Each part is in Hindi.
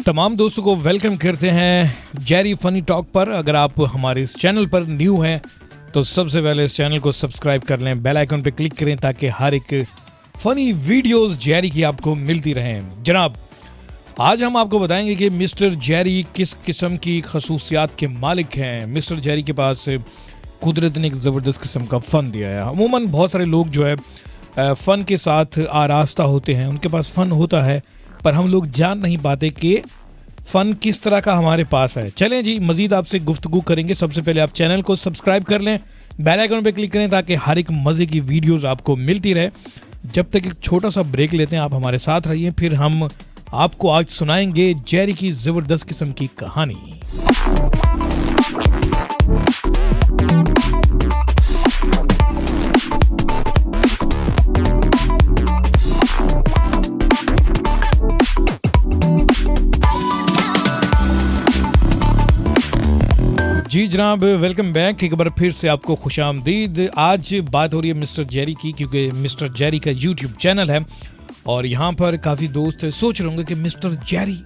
तमाम दोस्तों को वेलकम करते हैं जेरी फनी टॉक पर। अगर आप हमारे इस चैनल पर न्यू हैं तो सबसे पहले इस चैनल को सब्सक्राइब कर लें, बेल आइकन पर क्लिक करें ताकि हर एक फनी वीडियोस जेरी की आपको मिलती रहें। जनाब, आज हम आपको बताएंगे कि मिस्टर जेरी किस किस्म की खसूसियात के मालिक हैं। मिस्टर जेरी के पास कुदरत ने एक ज़बरदस्त किस्म का फ़न दिया है। अमूमन बहुत सारे लोग जो है फ़न के साथ आरास्ता होते हैं, उनके पास फ़न होता है पर हम लोग जान नहीं पाते कि फ़न किस तरह का हमारे पास है। चलें जी, मज़ीद आपसे गुफ्तगू करेंगे। सबसे पहले आप चैनल को सब्सक्राइब कर लें, बेल आइकन पे क्लिक करें ताकि हर एक मज़े की वीडियोस आपको मिलती रहे। जब तक एक छोटा सा ब्रेक लेते हैं, आप हमारे साथ रहिए, फिर हम आपको आज सुनाएंगे जेरी की ज़बरदस्त किस्म की कहानी। जी जनाब, वेलकम बैक। एक बार फिर से आपको खुशामदीद। आज बात हो रही है मिस्टर जेरी की, क्योंकि मिस्टर जेरी का यूट्यूब चैनल है और यहाँ पर काफ़ी दोस्त सोच रहे होंगे कि मिस्टर जेरी,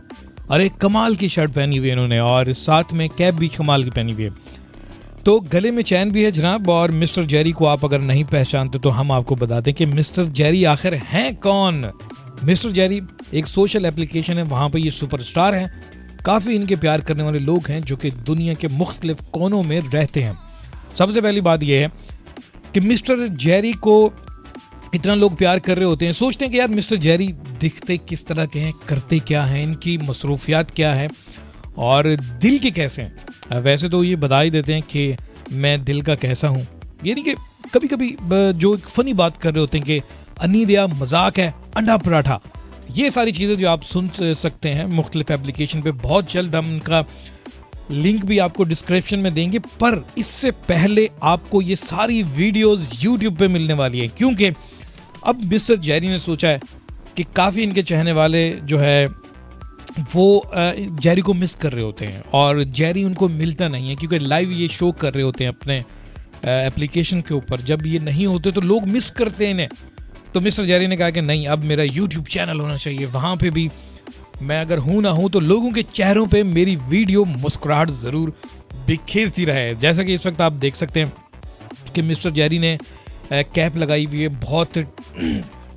अरे कमाल की शर्ट पहनी हुई है इन्होंने और साथ में कैप भी कमाल की पहनी हुई है, तो गले में चैन भी है जनाब। और मिस्टर जेरी को आप अगर नहीं पहचानते तो हम आपको बता दें कि मिस्टर जेरी आखिर हैं कौन। मिस्टर जेरी एक सोशल एप्लीकेशन है, वहाँ पर ये सुपरस्टार हैं। काफ़ी इनके प्यार करने वाले लोग हैं जो कि दुनिया के मुख्तलिफ कोनों में रहते हैं। सबसे पहली बात यह है कि मिस्टर जेरी को इतना लोग प्यार कर रहे होते हैं, सोचते हैं कि यार मिस्टर जेरी दिखते किस तरह के हैं, करते क्या हैं, इनकी मसरूफियात क्या है और दिल के कैसे हैं। वैसे तो ये बता ही देते हैं कि मैं दिल का कैसा हूँ, यानी कि कभी कभी जो फ़नी बात कर रहे होते हैं कि अनीद या मजाक है, अंडा पराठा, ये सारी चीज़ें जो आप सुन सकते हैं मुख्तलिफ एप्लीकेशन पे। बहुत जल्द हम उनका लिंक भी आपको डिस्क्रिप्शन में देंगे, पर इससे पहले आपको ये सारी वीडियोस यूट्यूब पे मिलने वाली है, क्योंकि अब मिस्टर जेरी ने सोचा है कि काफ़ी इनके चाहने वाले जो है वो जेरी को मिस कर रहे होते हैं और जेरी उनको मिलता नहीं है, क्योंकि लाइव ये शो कर रहे होते हैं अपने एप्लीकेशन के ऊपर। जब ये नहीं होते तो लोग मिस करते हैं इन्हें। तो मिस्टर जेरी ने कहा कि नहीं, अब मेरा यूट्यूब चैनल होना चाहिए, वहाँ पे भी मैं अगर हूँ ना हूँ तो लोगों के चेहरों पे मेरी वीडियो मुस्कुराहट ज़रूर बिखेरती रहे। जैसा कि इस वक्त आप देख सकते हैं कि मिस्टर जेरी ने कैप लगाई हुई है, बहुत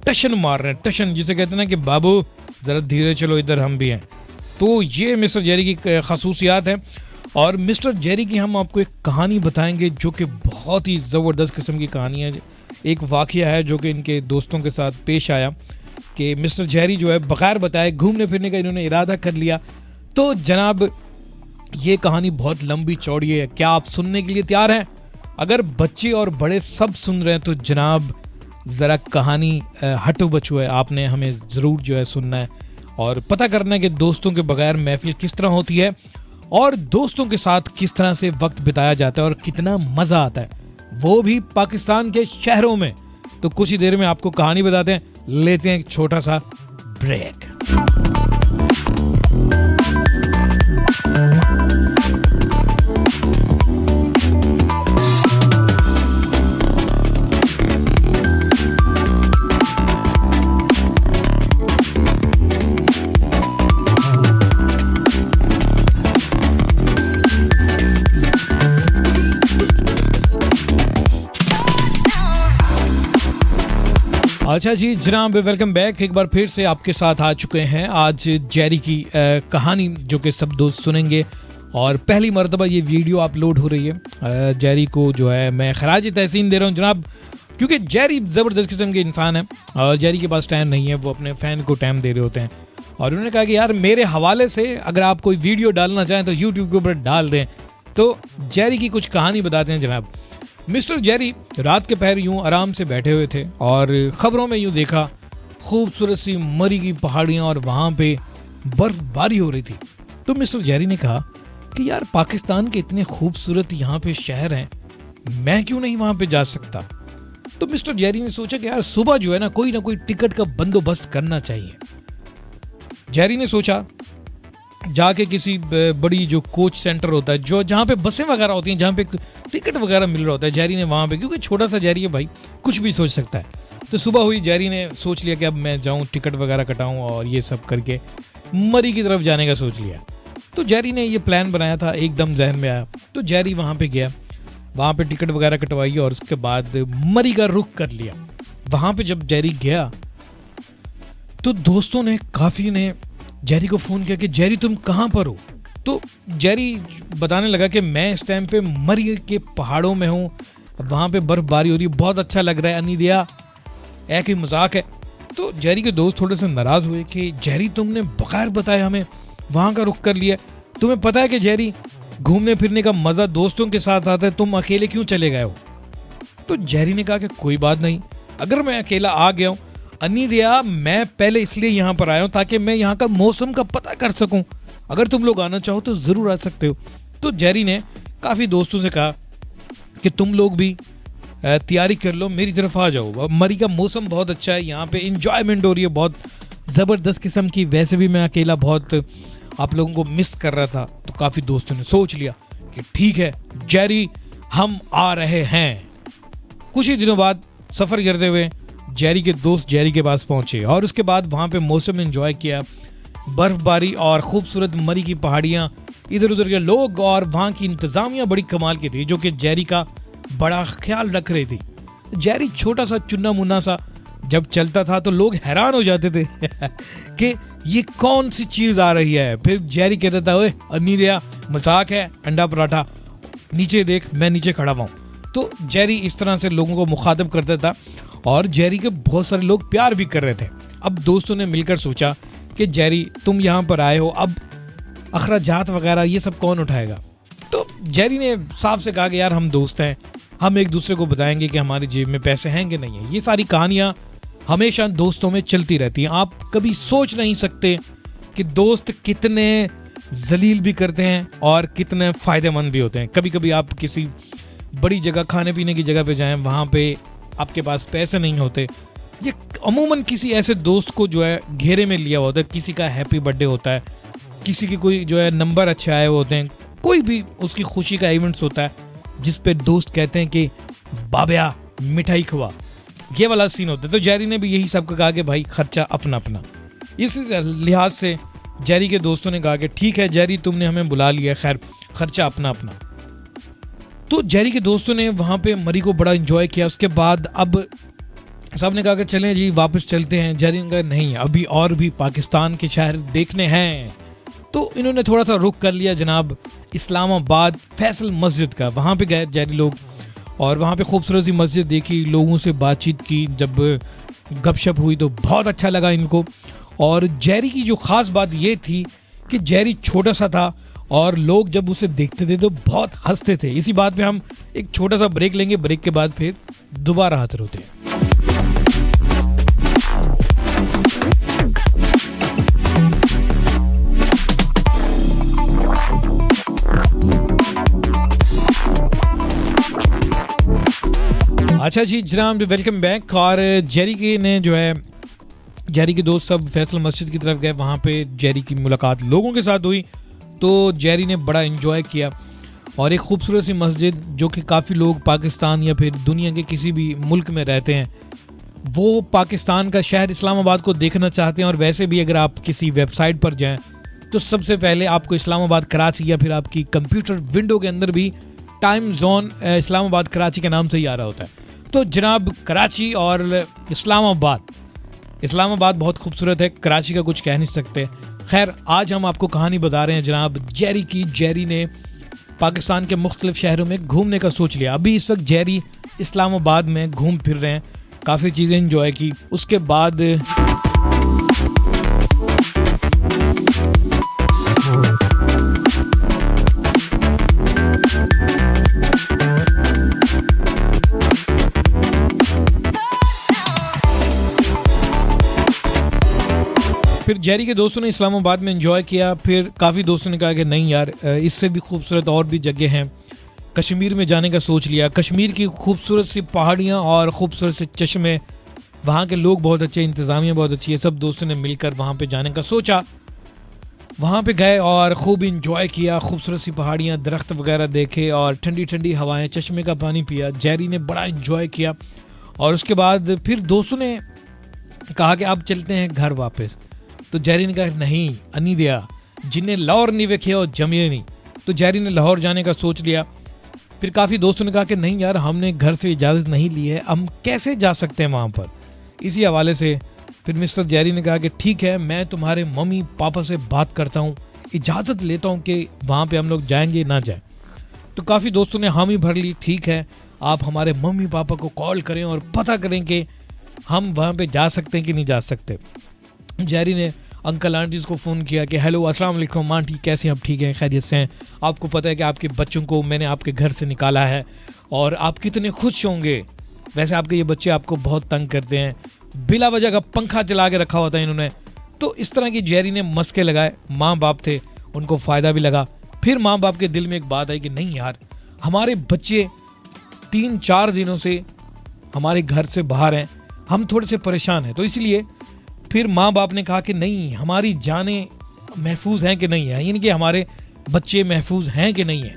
टशन मार रहे हैं, टशन जिसे कहते हैं ना कि बाबू ज़रा धीरे चलो, इधर हम भी हैं। तो ये मिस्टर जेरी की खसूसियात हैं। और मिस्टर जेरी की हम आपको एक कहानी बताएंगे जो कि बहुत ही ज़बरदस्त किस्म की कहानी है। एक वाक़या है जो कि इनके दोस्तों के साथ पेश आया कि मिस्टर जेरी जो है बगैर बताए घूमने फिरने का इन्होंने इरादा कर लिया। तो जनाब, ये कहानी बहुत लंबी चौड़ी है, क्या आप सुनने के लिए तैयार हैं? अगर बच्चे और बड़े सब सुन रहे हैं तो जनाब ज़रा कहानी हटो बचो है, आपने हमें ज़रूर जो है सुनना है और पता करना है कि दोस्तों के बगैर महफिल किस तरह होती है और दोस्तों के साथ किस तरह से वक्त बिताया जाता है और कितना मज़ा आता है, वो भी पाकिस्तान के शहरों में। तो कुछ ही देर में आपको कहानी बताते हैं, लेते हैं एक छोटा सा ब्रेक। अच्छा जी जनाब, वेलकम बैक। एक बार फिर से आपके साथ आ चुके हैं आज जेरी की कहानी जो कि सब दोस्त सुनेंगे और पहली मर्तबा ये वीडियो अपलोड हो रही है। जेरी को जो है मैं खराज तहसीन दे रहा हूँ जनाब, क्योंकि जेरी ज़बरदस्त किस्म के इंसान है और जेरी के पास टाइम नहीं है, वो अपने फ़ैन को टाइम दे रहे होते हैं। और उन्होंने कहा कि यार मेरे हवाले से अगर आप कोई वीडियो डालना चाहें तो यूट्यूब के ऊपर डाल दें। तो जेरी की कुछ कहानी बताते हैं जनाब। मिस्टर जेरी रात के पहर यूं आराम से बैठे हुए थे और ख़बरों में यूं देखा खूबसूरत सी मरी की पहाड़ियाँ और वहाँ पे बर्फबारी हो रही थी। तो मिस्टर जेरी ने कहा कि यार पाकिस्तान के इतने खूबसूरत यहाँ पे शहर हैं, मैं क्यों नहीं वहाँ पे जा सकता। तो मिस्टर जेरी ने सोचा कि यार सुबह जो है ना कोई टिकट का बंदोबस्त करना चाहिए। जेरी ने सोचा जाके किसी बड़ी जो कोच सेंटर होता है, जो जहाँ पे बसें वगैरह होती हैं, जहाँ पे टिकट वगैरह मिल रहा होता है, जेरी ने वहाँ पे, क्योंकि छोटा सा जेरी है भाई, कुछ भी सोच सकता है। तो सुबह हुई, जेरी ने सोच लिया कि अब मैं जाऊँ टिकट वगैरह कटाऊँ और ये सब करके मरी की तरफ जाने का सोच लिया। तो जेरी ने ये प्लान बनाया था, एकदम जहन में आया। तो जेरी वहाँ पे गया, वहाँ पे टिकट वगैरह कटवाई और उसके बाद मरी का रुख कर लिया। वहाँ पे जब जेरी गया तो दोस्तों ने काफ़ी ने जेरी को फ़ोन किया कि जेरी तुम कहाँ पर हो। तो जेरी बताने लगा कि मैं इस टाइम पे मरी के पहाड़ों में हूँ, वहाँ पे बर्फबारी हो रही है, बहुत अच्छा लग रहा है। अनिदिया एक ही मजाक है। तो जेरी के दोस्त थोड़े से नाराज़ हुए कि जेरी तुमने बगैर बताए हमें वहाँ का रुख कर लिया। तुम्हें पता है कि जेरी घूमने फिरने का मज़ा दोस्तों के साथ आता है, तुम अकेले क्यों चले गए हो। तो जेरी ने कहा कि कोई बात नहीं, अगर मैं अकेला आ गया हूँ अनिदिया, मैं पहले इसलिए यहाँ पर आया हूँ ताकि मैं यहाँ का मौसम का पता कर सकूँ। अगर तुम लोग आना चाहो तो ज़रूर आ सकते हो। तो जेरी ने काफ़ी दोस्तों से कहा कि तुम लोग भी तैयारी कर लो, मेरी तरफ आ जाओ। मरी का मौसम बहुत अच्छा है, यहाँ पे इंजॉयमेंट हो रही है बहुत ज़बरदस्त किस्म की। वैसे भी मैं अकेला बहुत आप लोगों को मिस कर रहा था। तो काफ़ी दोस्तों ने सोच लिया कि ठीक है जेरी, हम आ रहे हैं। कुछ ही दिनों बाद सफ़र करते हुए जेरी के दोस्त जेरी के पास पहुंचे और उसके बाद वहाँ पे मौसम एंजॉय किया, बर्फबारी और खूबसूरत मरी की पहाड़ियाँ, इधर उधर के लोग और वहाँ की इंतज़ामिया बड़ी कमाल की थी जो कि जेरी का बड़ा ख्याल रख रही थी। जेरी छोटा सा चुन्ना मुन्ना सा जब चलता था तो लोग हैरान हो जाते थे कि ये कौन सी चीज़ आ रही है। फिर जेरी कहता था, ओए अनिदिया मजाक है, अंडा पराठा, नीचे देख मैं नीचे खड़ा हुआ हूँ। तो जेरी इस तरह से लोगों को मुखातिब करता था और जेरी के बहुत सारे लोग प्यार भी कर रहे थे। अब दोस्तों ने मिलकर सोचा कि जेरी तुम यहाँ पर आए हो, अब अखराजात वगैरह ये सब कौन उठाएगा। तो जेरी ने साफ से कहा कि यार हम दोस्त हैं, हम एक दूसरे को बताएंगे कि हमारी जेब में पैसे हैं कि नहीं है। ये सारी कहानियाँ हमेशा दोस्तों में चलती रहती हैं। आप कभी सोच नहीं सकते कि दोस्त कितने जलील भी करते हैं और कितने फ़ायदेमंद भी होते हैं। कभी कभी आप किसी बड़ी जगह खाने पीने की जगह पे जाएं, वहाँ पे आपके पास पैसे नहीं होते, ये अमूमन किसी ऐसे दोस्त को जो है घेरे में लिया होता है। किसी का हैप्पी बर्थडे होता है, किसी की कोई जो है नंबर अच्छे आए होते हैं, कोई भी उसकी खुशी का इवेंट्स होता है जिस पे दोस्त कहते हैं कि बाबया मिठाई खवा, ये वाला सीन होता है। तो जेरी ने भी यही सबको कहा कि भाई खर्चा अपना अपना। इसी लिहाज से जेरी के दोस्तों ने कहा कि ठीक है जेरी तुमने हमें बुला लिया, खैर खर्चा अपना अपना। तो जेरी के दोस्तों ने वहाँ पे मरी को बड़ा एंजॉय किया। उसके बाद अब सब ने कहा कि चलें जी वापस चलते हैं। जेरी ने कहा नहीं, अभी और भी पाकिस्तान के शहर देखने हैं। तो इन्होंने थोड़ा सा रुख कर लिया जनाब इस्लामाबाद फैसल मस्जिद का। वहाँ पे गए जेरी लोग और वहाँ पे खूबसूरत सी मस्जिद देखी, लोगों से बातचीत की, जब गपशप हुई तो बहुत अच्छा लगा इनको। और जेरी की जो ख़ास बात ये थी कि जेरी छोटा सा था और लोग जब उसे देखते थे तो बहुत हंसते थे। इसी बात पे हम एक छोटा सा ब्रेक लेंगे, ब्रेक के बाद फिर दोबारा हाजिर होते हैं। अच्छा जी जनाब, वेलकम बैक। और जेरी के ने जो है जेरी के दोस्त सब फैसल मस्जिद की तरफ गए। वहाँ पे जेरी की मुलाकात लोगों के साथ हुई तो जेरी ने बड़ा एंजॉय किया। और एक खूबसूरत सी मस्जिद जो कि काफ़ी लोग पाकिस्तान या फिर दुनिया के किसी भी मुल्क में रहते हैं वो पाकिस्तान का शहर इस्लामाबाद को देखना चाहते हैं। और वैसे भी अगर आप किसी वेबसाइट पर जाएं तो सबसे पहले आपको इस्लामाबाद कराची या फिर आपकी कंप्यूटर विंडो के अंदर भी टाइम जोन इस्लामाबाद कराची के नाम से ही आ रहा होता है। तो जनाब कराची और इस्लामाबाद बहुत खूबसूरत है, कराची का कुछ कह नहीं सकते। खैर आज हम आपको कहानी बता रहे हैं जनाब जेरी की। जेरी ने पाकिस्तान के मुख्तलिफ शहरों में घूमने का सोच लिया। अभी इस वक्त जेरी इस्लामाबाद में घूम फिर रहे हैं, काफ़ी चीज़ें एंजॉय की। उसके बाद फिर जेरी के दोस्तों ने इस्लामाबाद में एंजॉय किया। फिर काफ़ी दोस्तों ने कहा कि नहीं यार इससे भी खूबसूरत और भी जगह हैं, कश्मीर में जाने का सोच लिया। कश्मीर की खूबसूरत सी पहाड़ियाँ और ख़ूबसूरत से चश्मे, वहाँ के लोग बहुत अच्छे, इंतज़ामिया बहुत अच्छी है। सब दोस्तों ने मिलकर वहाँ पे जाने का सोचा। वहाँ पे गए और खूब इंजॉय किया, खूबसूरत सी पहाड़ियाँ, दरख्त वगैरह देखे और ठंडी ठंडी हवाएं, चश्मे का पानी पिया। जेरी ने बड़ा इंजॉय किया। और उसके बाद फिर दोस्तों ने कहा कि अब चलते हैं घर वापस। तो जेरी ने कहा नहीं अनी दिया जिन्हें लाहौर नहीं वेखे और जमिए नहीं। तो जेरी ने लाहौर जाने का सोच लिया। फिर काफ़ी दोस्तों ने कहा कि नहीं यार हमने घर से इजाज़त नहीं ली है, हम कैसे जा सकते हैं वहाँ पर। इसी हवाले से फिर मिस्टर जेरी ने कहा कि ठीक है मैं तुम्हारे मम्मी पापा से बात करता हूँ, इजाज़त लेता हूँ कि वहाँ पे हम लोग जाएंगे ना जाए। तो काफ़ी दोस्तों ने हामी भर ली, ठीक है आप हमारे मम्मी पापा को कॉल करें और पता करें कि हम वहाँ पे जा सकते हैं कि नहीं जा सकते। जेरी ने अंकल आंटीज़ को फ़ोन किया कि हेलो अस्सलाम वालेकुम आंटी कैसे हैं आप, ठीक हैं खैरियत से हैं। आपको पता है कि आपके बच्चों को मैंने आपके घर से निकाला है और आप कितने खुश होंगे। वैसे आपके ये बच्चे आपको बहुत तंग करते हैं, बिला वजह का पंखा चला के रखा होता है इन्होंने। तो इस तरह की जेरी ने मस्के लगाए। माँ बाप थे उनको फ़ायदा भी लगा। फिर माँ बाप के दिल में एक बात आई कि नहीं यार हमारे बच्चे 3-4 दिनों से हमारे घर से बाहर हैं, हम थोड़े से परेशान हैं। तो इसलिए फिर माँ बाप ने कहा कि नहीं हमारी जानें महफूज हैं कि नहीं है, यानी कि हमारे बच्चे महफूज हैं कि नहीं है।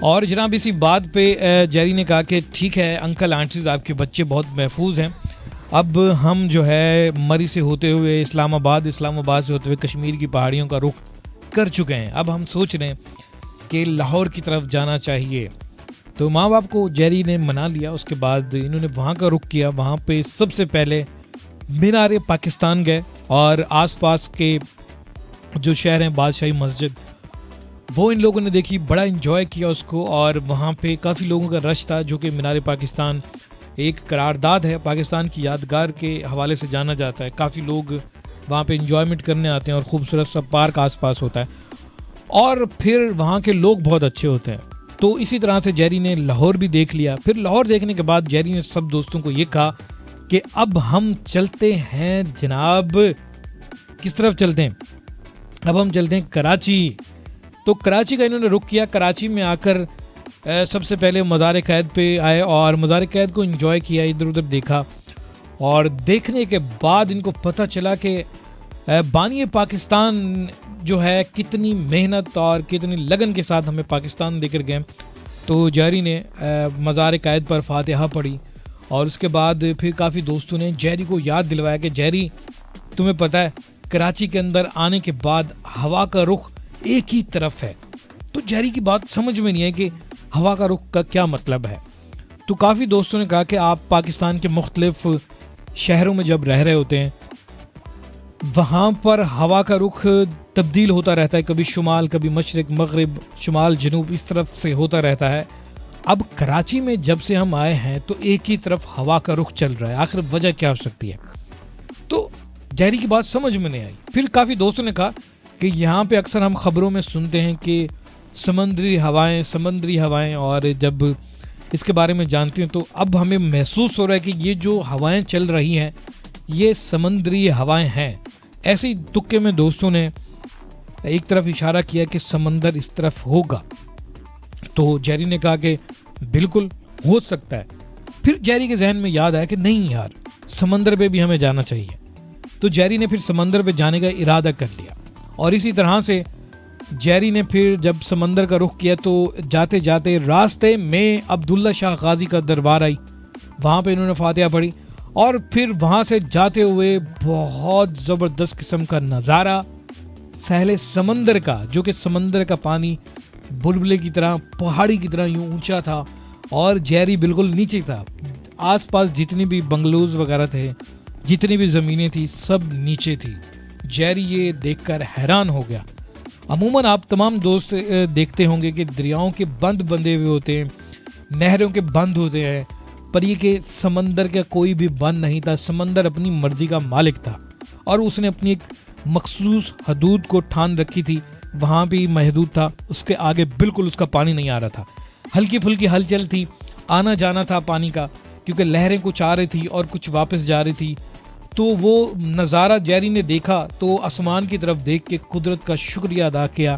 और जनाब इसी बात पे जेरी ने कहा कि ठीक है अंकल आंटीज़ आपके बच्चे बहुत महफूज हैं, अब हम जो है मरी से होते हुए इस्लामाबाद से होते हुए कश्मीर की पहाड़ियों का रुख कर चुके हैं, अब हम सोच रहे हैं कि लाहौर की तरफ जाना चाहिए। तो माँ बाप को जेरी ने मना लिया। उसके बाद इन्होंने वहाँ का रुख किया। वहाँ पे सबसे पहले मीनार पाकिस्तान गए और आसपास के जो शहर हैं बादशाही मस्जिद वो इन लोगों ने देखी, बड़ा एंजॉय किया उसको। और वहाँ पे काफ़ी लोगों का रश था जो कि मीनार पाकिस्तान एक करारदाद है, पाकिस्तान की यादगार के हवाले से जाना जाता है। काफ़ी लोग वहाँ पे एंजॉयमेंट करने आते हैं और खूबसूरत सा पार्क आसपास होता है और फिर वहाँ के लोग बहुत अच्छे होते हैं। तो इसी तरह से जेरी ने लाहौर भी देख लिया। फिर लाहौर देखने के बाद जेरी ने सब दोस्तों को ये कहा कि अब हम चलते हैं जनाब, किस तरफ चलते हैं, अब हम चलते हैं कराची। तो कराची का इन्होंने रुख किया। कराची में आकर सबसे पहले मज़ार क़ैद पे आए और मज़ार क़ैद को एंजॉय किया, इधर उधर देखा। और देखने के बाद इनको पता चला कि बानी पाकिस्तान जो है कितनी मेहनत और कितनी लगन के साथ हमें पाकिस्तान देकर गए। तो जेरी ने मज़ार क़ैद पर फातिहा पढ़ी और उसके बाद फिर काफ़ी दोस्तों ने जेरी को याद दिलवाया कि जेरी तुम्हें पता है कराची के अंदर आने के बाद हवा का रुख एक ही तरफ है। तो जेरी की बात समझ में नहीं है कि हवा का रुख का क्या मतलब है। तो काफ़ी दोस्तों ने कहा कि आप पाकिस्तान के मुख्तलिफ शहरों में जब रह रहे होते हैं वहाँ पर हवा का रुख तब्दील होता रहता है, कभी शुमाल कभी मशरिक मगरिब शुमाल जनूब इस तरफ से होता रहता है। अब कराची में जब से हम आए हैं तो एक ही तरफ हवा का रुख चल रहा है, आखिर वजह क्या हो सकती है। तो जेरी की बात समझ में नहीं आई। फिर काफ़ी दोस्तों ने कहा कि यहाँ पे अक्सर हम ख़बरों में सुनते हैं कि समंदरी हवाएं और जब इसके बारे में जानते हैं तो अब हमें महसूस हो रहा है कि ये जो हवाएं चल रही हैं ये समंदरी हवाएं हैं। ऐसे ही तुक्के में दोस्तों ने एक तरफ इशारा किया कि समंदर इस तरफ होगा। तो जेरी ने कहा कि बिल्कुल हो सकता है। फिर जेरी के जहन में याद आया कि नहीं यार समंदर पे भी हमें जाना चाहिए। तो जेरी ने फिर समंदर पे जाने का इरादा कर लिया और इसी तरह से जेरी ने फिर जब समंदर का रुख किया तो जाते जाते रास्ते में अब्दुल्ला शाह गाजी का दरबार आई, वहाँ पे इन्होंने फातिहा पढ़ी और फिर वहाँ से जाते हुए बहुत ज़बरदस्त किस्म का नज़ारा सहले समंदर का, जो कि समंदर का पानी बुलबुले की तरह पहाड़ी की तरह यूँ ऊंचा था और जेरी बिल्कुल नीचे था। आसपास जितनी भी बंगलोज वगैरह थे, जितनी भी ज़मीनें थी, सब नीचे थी। जेरी ये देखकर हैरान हो गया। अमूमन आप तमाम दोस्त देखते होंगे कि दरियाओं के बंद बंधे हुए होते हैं, नहरों के बंद होते हैं, पर ये कि समंदर का कोई भी बंद नहीं था। समंदर अपनी मर्जी का मालिक था और उसने अपनी एक मखसूस हदूद को ठान रखी थी, वहाँ भी महदूद था, उसके आगे बिल्कुल उसका पानी नहीं आ रहा था। हल्की फुल्की हलचल थी, आना जाना था पानी का, क्योंकि लहरें कुछ आ रही थी और कुछ वापस जा रही थी। तो वो नज़ारा जेरी ने देखा तो आसमान की तरफ देख के कुदरत का शुक्रिया अदा किया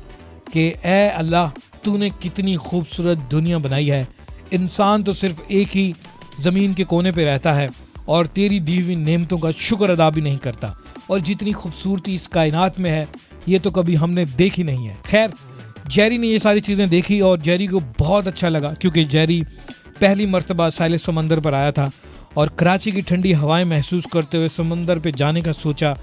कि ए अल्लाह तूने कितनी खूबसूरत दुनिया बनाई है। इंसान तो सिर्फ एक ही ज़मीन के कोने पे रहता है और तेरी दी हुई नेमतों का शुक्र अदा भी नहीं करता। और जितनी खूबसूरती इस कायनात में है ये तो कभी हमने देखी नहीं है। खैर, जेरी ने ये सारी चीज़ें देखी और जेरी को बहुत अच्छा लगा, क्योंकि जेरी पहली मर्तबा साहिल समंदर पर आया था और कराची की ठंडी हवाएं महसूस करते हुए समंदर पे जाने का सोचा।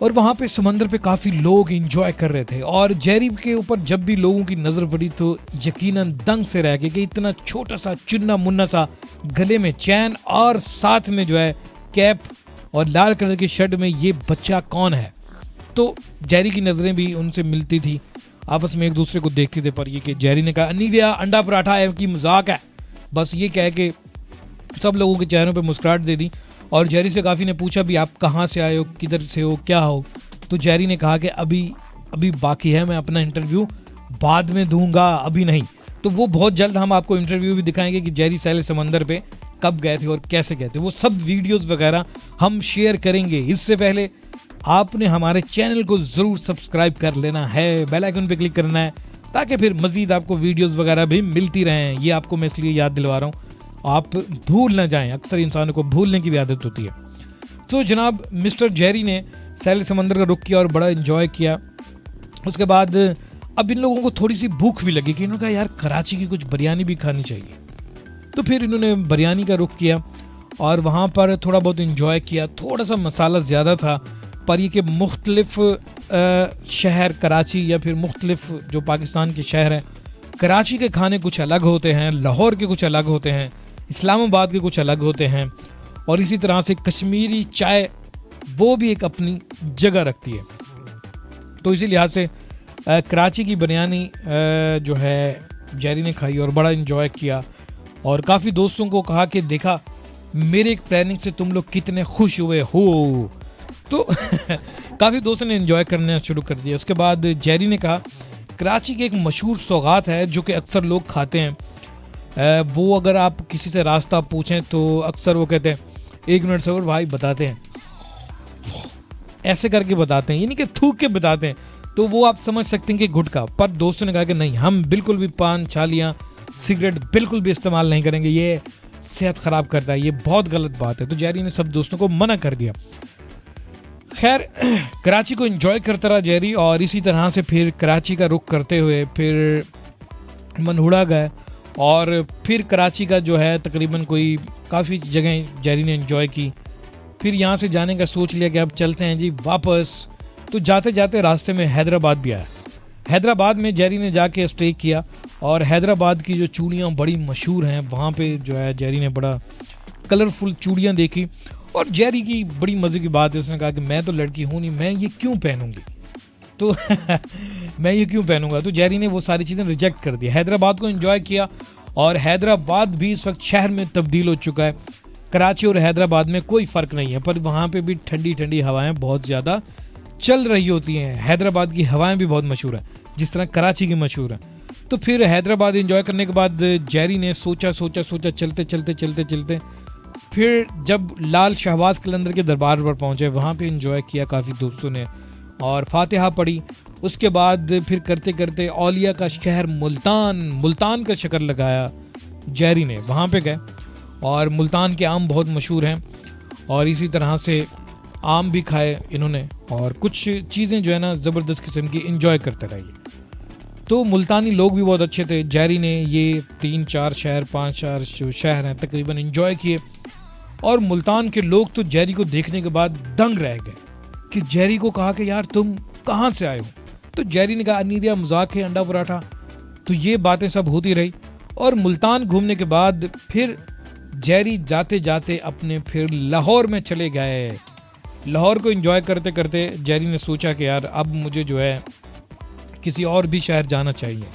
और वहाँ पे समंदर पे काफ़ी लोग इंजॉय कर रहे थे और जेरी के ऊपर जब भी लोगों की नज़र पड़ी तो यकीनन दंग से रह गए कि इतना छोटा सा चुन्ना मुन्ना सा, गले में चैन और साथ में जो है कैप और लाल कलर की शर्ट में ये बच्चा कौन है। तो जेरी की नज़रें भी उनसे मिलती थी, आपस में एक दूसरे को देखते थे। पर ये कि जेरी ने कहा अनीदिया अंडा पराठा है कि मजाक है, बस ये कह के सब लोगों के चेहरों पे मुस्कुराहट दे दी। और जेरी से काफ़ी ने पूछा भी आप कहाँ से आए हो, किधर से हो, क्या हो। तो जेरी ने कहा कि अभी बाकी है, मैं अपना इंटरव्यू बाद में दूंगा, अभी नहीं। तो वो बहुत जल्द हम आपको इंटरव्यू भी दिखाएंगे कि जेरी साहिल समंदर पे कब गए थे और कैसे गए थे। वो सब वीडियोस वगैरह हम शेयर करेंगे। इससे पहले आपने हमारे चैनल को ज़रूर सब्सक्राइब कर लेना है, बेल आइकन पे क्लिक करना है, ताकि फिर मज़ीद आपको वीडियोस वगैरह भी मिलती रहें। ये आपको मैं इसलिए याद दिलवा रहा हूँ, आप भूल ना जाएं, अक्सर इंसानों को भूलने की भी आदत होती है। तो जनाब मिस्टर जेरी ने साहिल समंदर का रुख किया और बड़ा एंजॉय किया। उसके बाद अब इन लोगों को थोड़ी सी भूख भी लगी कि इन्होंने कहा यार कराची की कुछ बिरयानी भी खानी चाहिए। तो फिर इन्होंने बिरयानी का रुख किया और वहाँ पर थोड़ा बहुत एंजॉय किया। थोड़ा सा मसाला ज़्यादा था, पर ये कि मुख्तलिफ शहर कराची या फिर मुख्तलिफ जो पाकिस्तान के शहर हैं, कराची के खाने कुछ अलग होते हैं, लाहौर के कुछ अलग होते हैं, इस्लामाबाद के कुछ अलग होते हैं, और इसी तरह से कश्मीरी चाय वो भी एक अपनी जगह रखती है। तो इसी लिहाज से कराची की बिरयानी जो है जेरी ने खाई और बड़ा एंजॉय किया और काफ़ी दोस्तों को कहा कि देखा मेरे एक प्लानिंग से तुम लोग कितने खुश हुए हो। तो काफ़ी दोस्तों ने एंजॉय करना शुरू कर दिया। उसके बाद जेरी ने कहा कराची की एक मशहूर सौगात है जो कि अक्सर लोग खाते हैं, वो अगर आप किसी से रास्ता पूछें तो अक्सर वो कहते हैं 1 मिनट सबर भाई बताते हैं, ऐसे करके बताते हैं, यानी कि थूक के बताते हैं। तो वो आप समझ सकते हैं कि गुटखा। पर दोस्तों ने कहा कि नहीं, हम बिल्कुल भी पान, छालियाँ, सिगरेट बिल्कुल भी इस्तेमाल नहीं करेंगे, ये सेहत ख़राब करता है, ये बहुत गलत बात है। तो जेरी ने सब दोस्तों को मना कर दिया। खैर कराची को एंजॉय करता रहा जेरी और इसी तरह से फिर कराची का रुख करते हुए फिर मनहुड़ा गए और फिर कराची का जो है तकरीबन कोई काफ़ी जगह जेरी ने एंजॉय की। फिर यहाँ से जाने का सोच लिया कि अब चलते हैं जी वापस। तो जाते जाते रास्ते में हैदराबाद भी आया। हैदराबाद में जेरी ने जाके स्टे किया और हैदराबाद की जो चूड़ियाँ बड़ी मशहूर हैं, वहाँ पे जो है जेरी ने बड़ा कलरफुल चूड़ियाँ देखी। और जेरी की बड़ी मज़े की बात है, उसने कहा कि मैं तो लड़की हूँ नहीं, मैं ये क्यों पहनूंगी, तो मैं ये क्यों पहनूंगा। तो जेरी ने वो सारी चीज़ें रिजेक्ट कर दी, हैदराबाद को एंजॉय किया। और हैदराबाद भी इस वक्त शहर में तब्दील हो चुका है। कराची और हैदराबाद में कोई फ़र्क नहीं है, पर वहाँ पे भी ठंडी ठंडी हवाएं बहुत ज़्यादा चल रही होती हैं। हैदराबाद की हवाएं भी बहुत मशहूर हैं, जिस तरह कराची की मशहूर हैं। तो फिर हैदराबाद एंजॉय करने के बाद जेरी ने सोचा चलते फिर जब लाल शहबाज कलंदर के दरबार पर पहुंचे, वहाँ पे एंजॉय किया काफ़ी दोस्तों ने और फातिहा पढ़ी। उसके बाद फिर करते करते औलिया का शहर मुल्तान का चक्कर लगाया जेरी ने। वहाँ पे गए और मुल्तान के आम बहुत मशहूर हैं और इसी तरह से आम भी खाए इन्होंने और कुछ चीज़ें जो है ना ज़बरदस्त किस्म की एंजॉय करते रहे। तो मुल्तानी लोग भी बहुत अच्छे थे। जेरी ने ये 3-4 शहर 5-4 जो शहर हैं तकरीबन एंजॉय किए और मुल्तान के लोग तो जेरी को देखने के बाद दंग रह गए कि जेरी को कहा कि यार तुम कहाँ से आए हो। तो जेरी ने कहा अनीदिया मजाक है, अंडा पराठा। तो ये बातें सब होती रही और मुल्तान घूमने के बाद फिर जेरी जाते जाते अपने फिर लाहौर में चले गए। लाहौर को एंजॉय करते करते जेरी ने सोचा कि यार अब मुझे जो है किसी और भी शहर जाना चाहिए।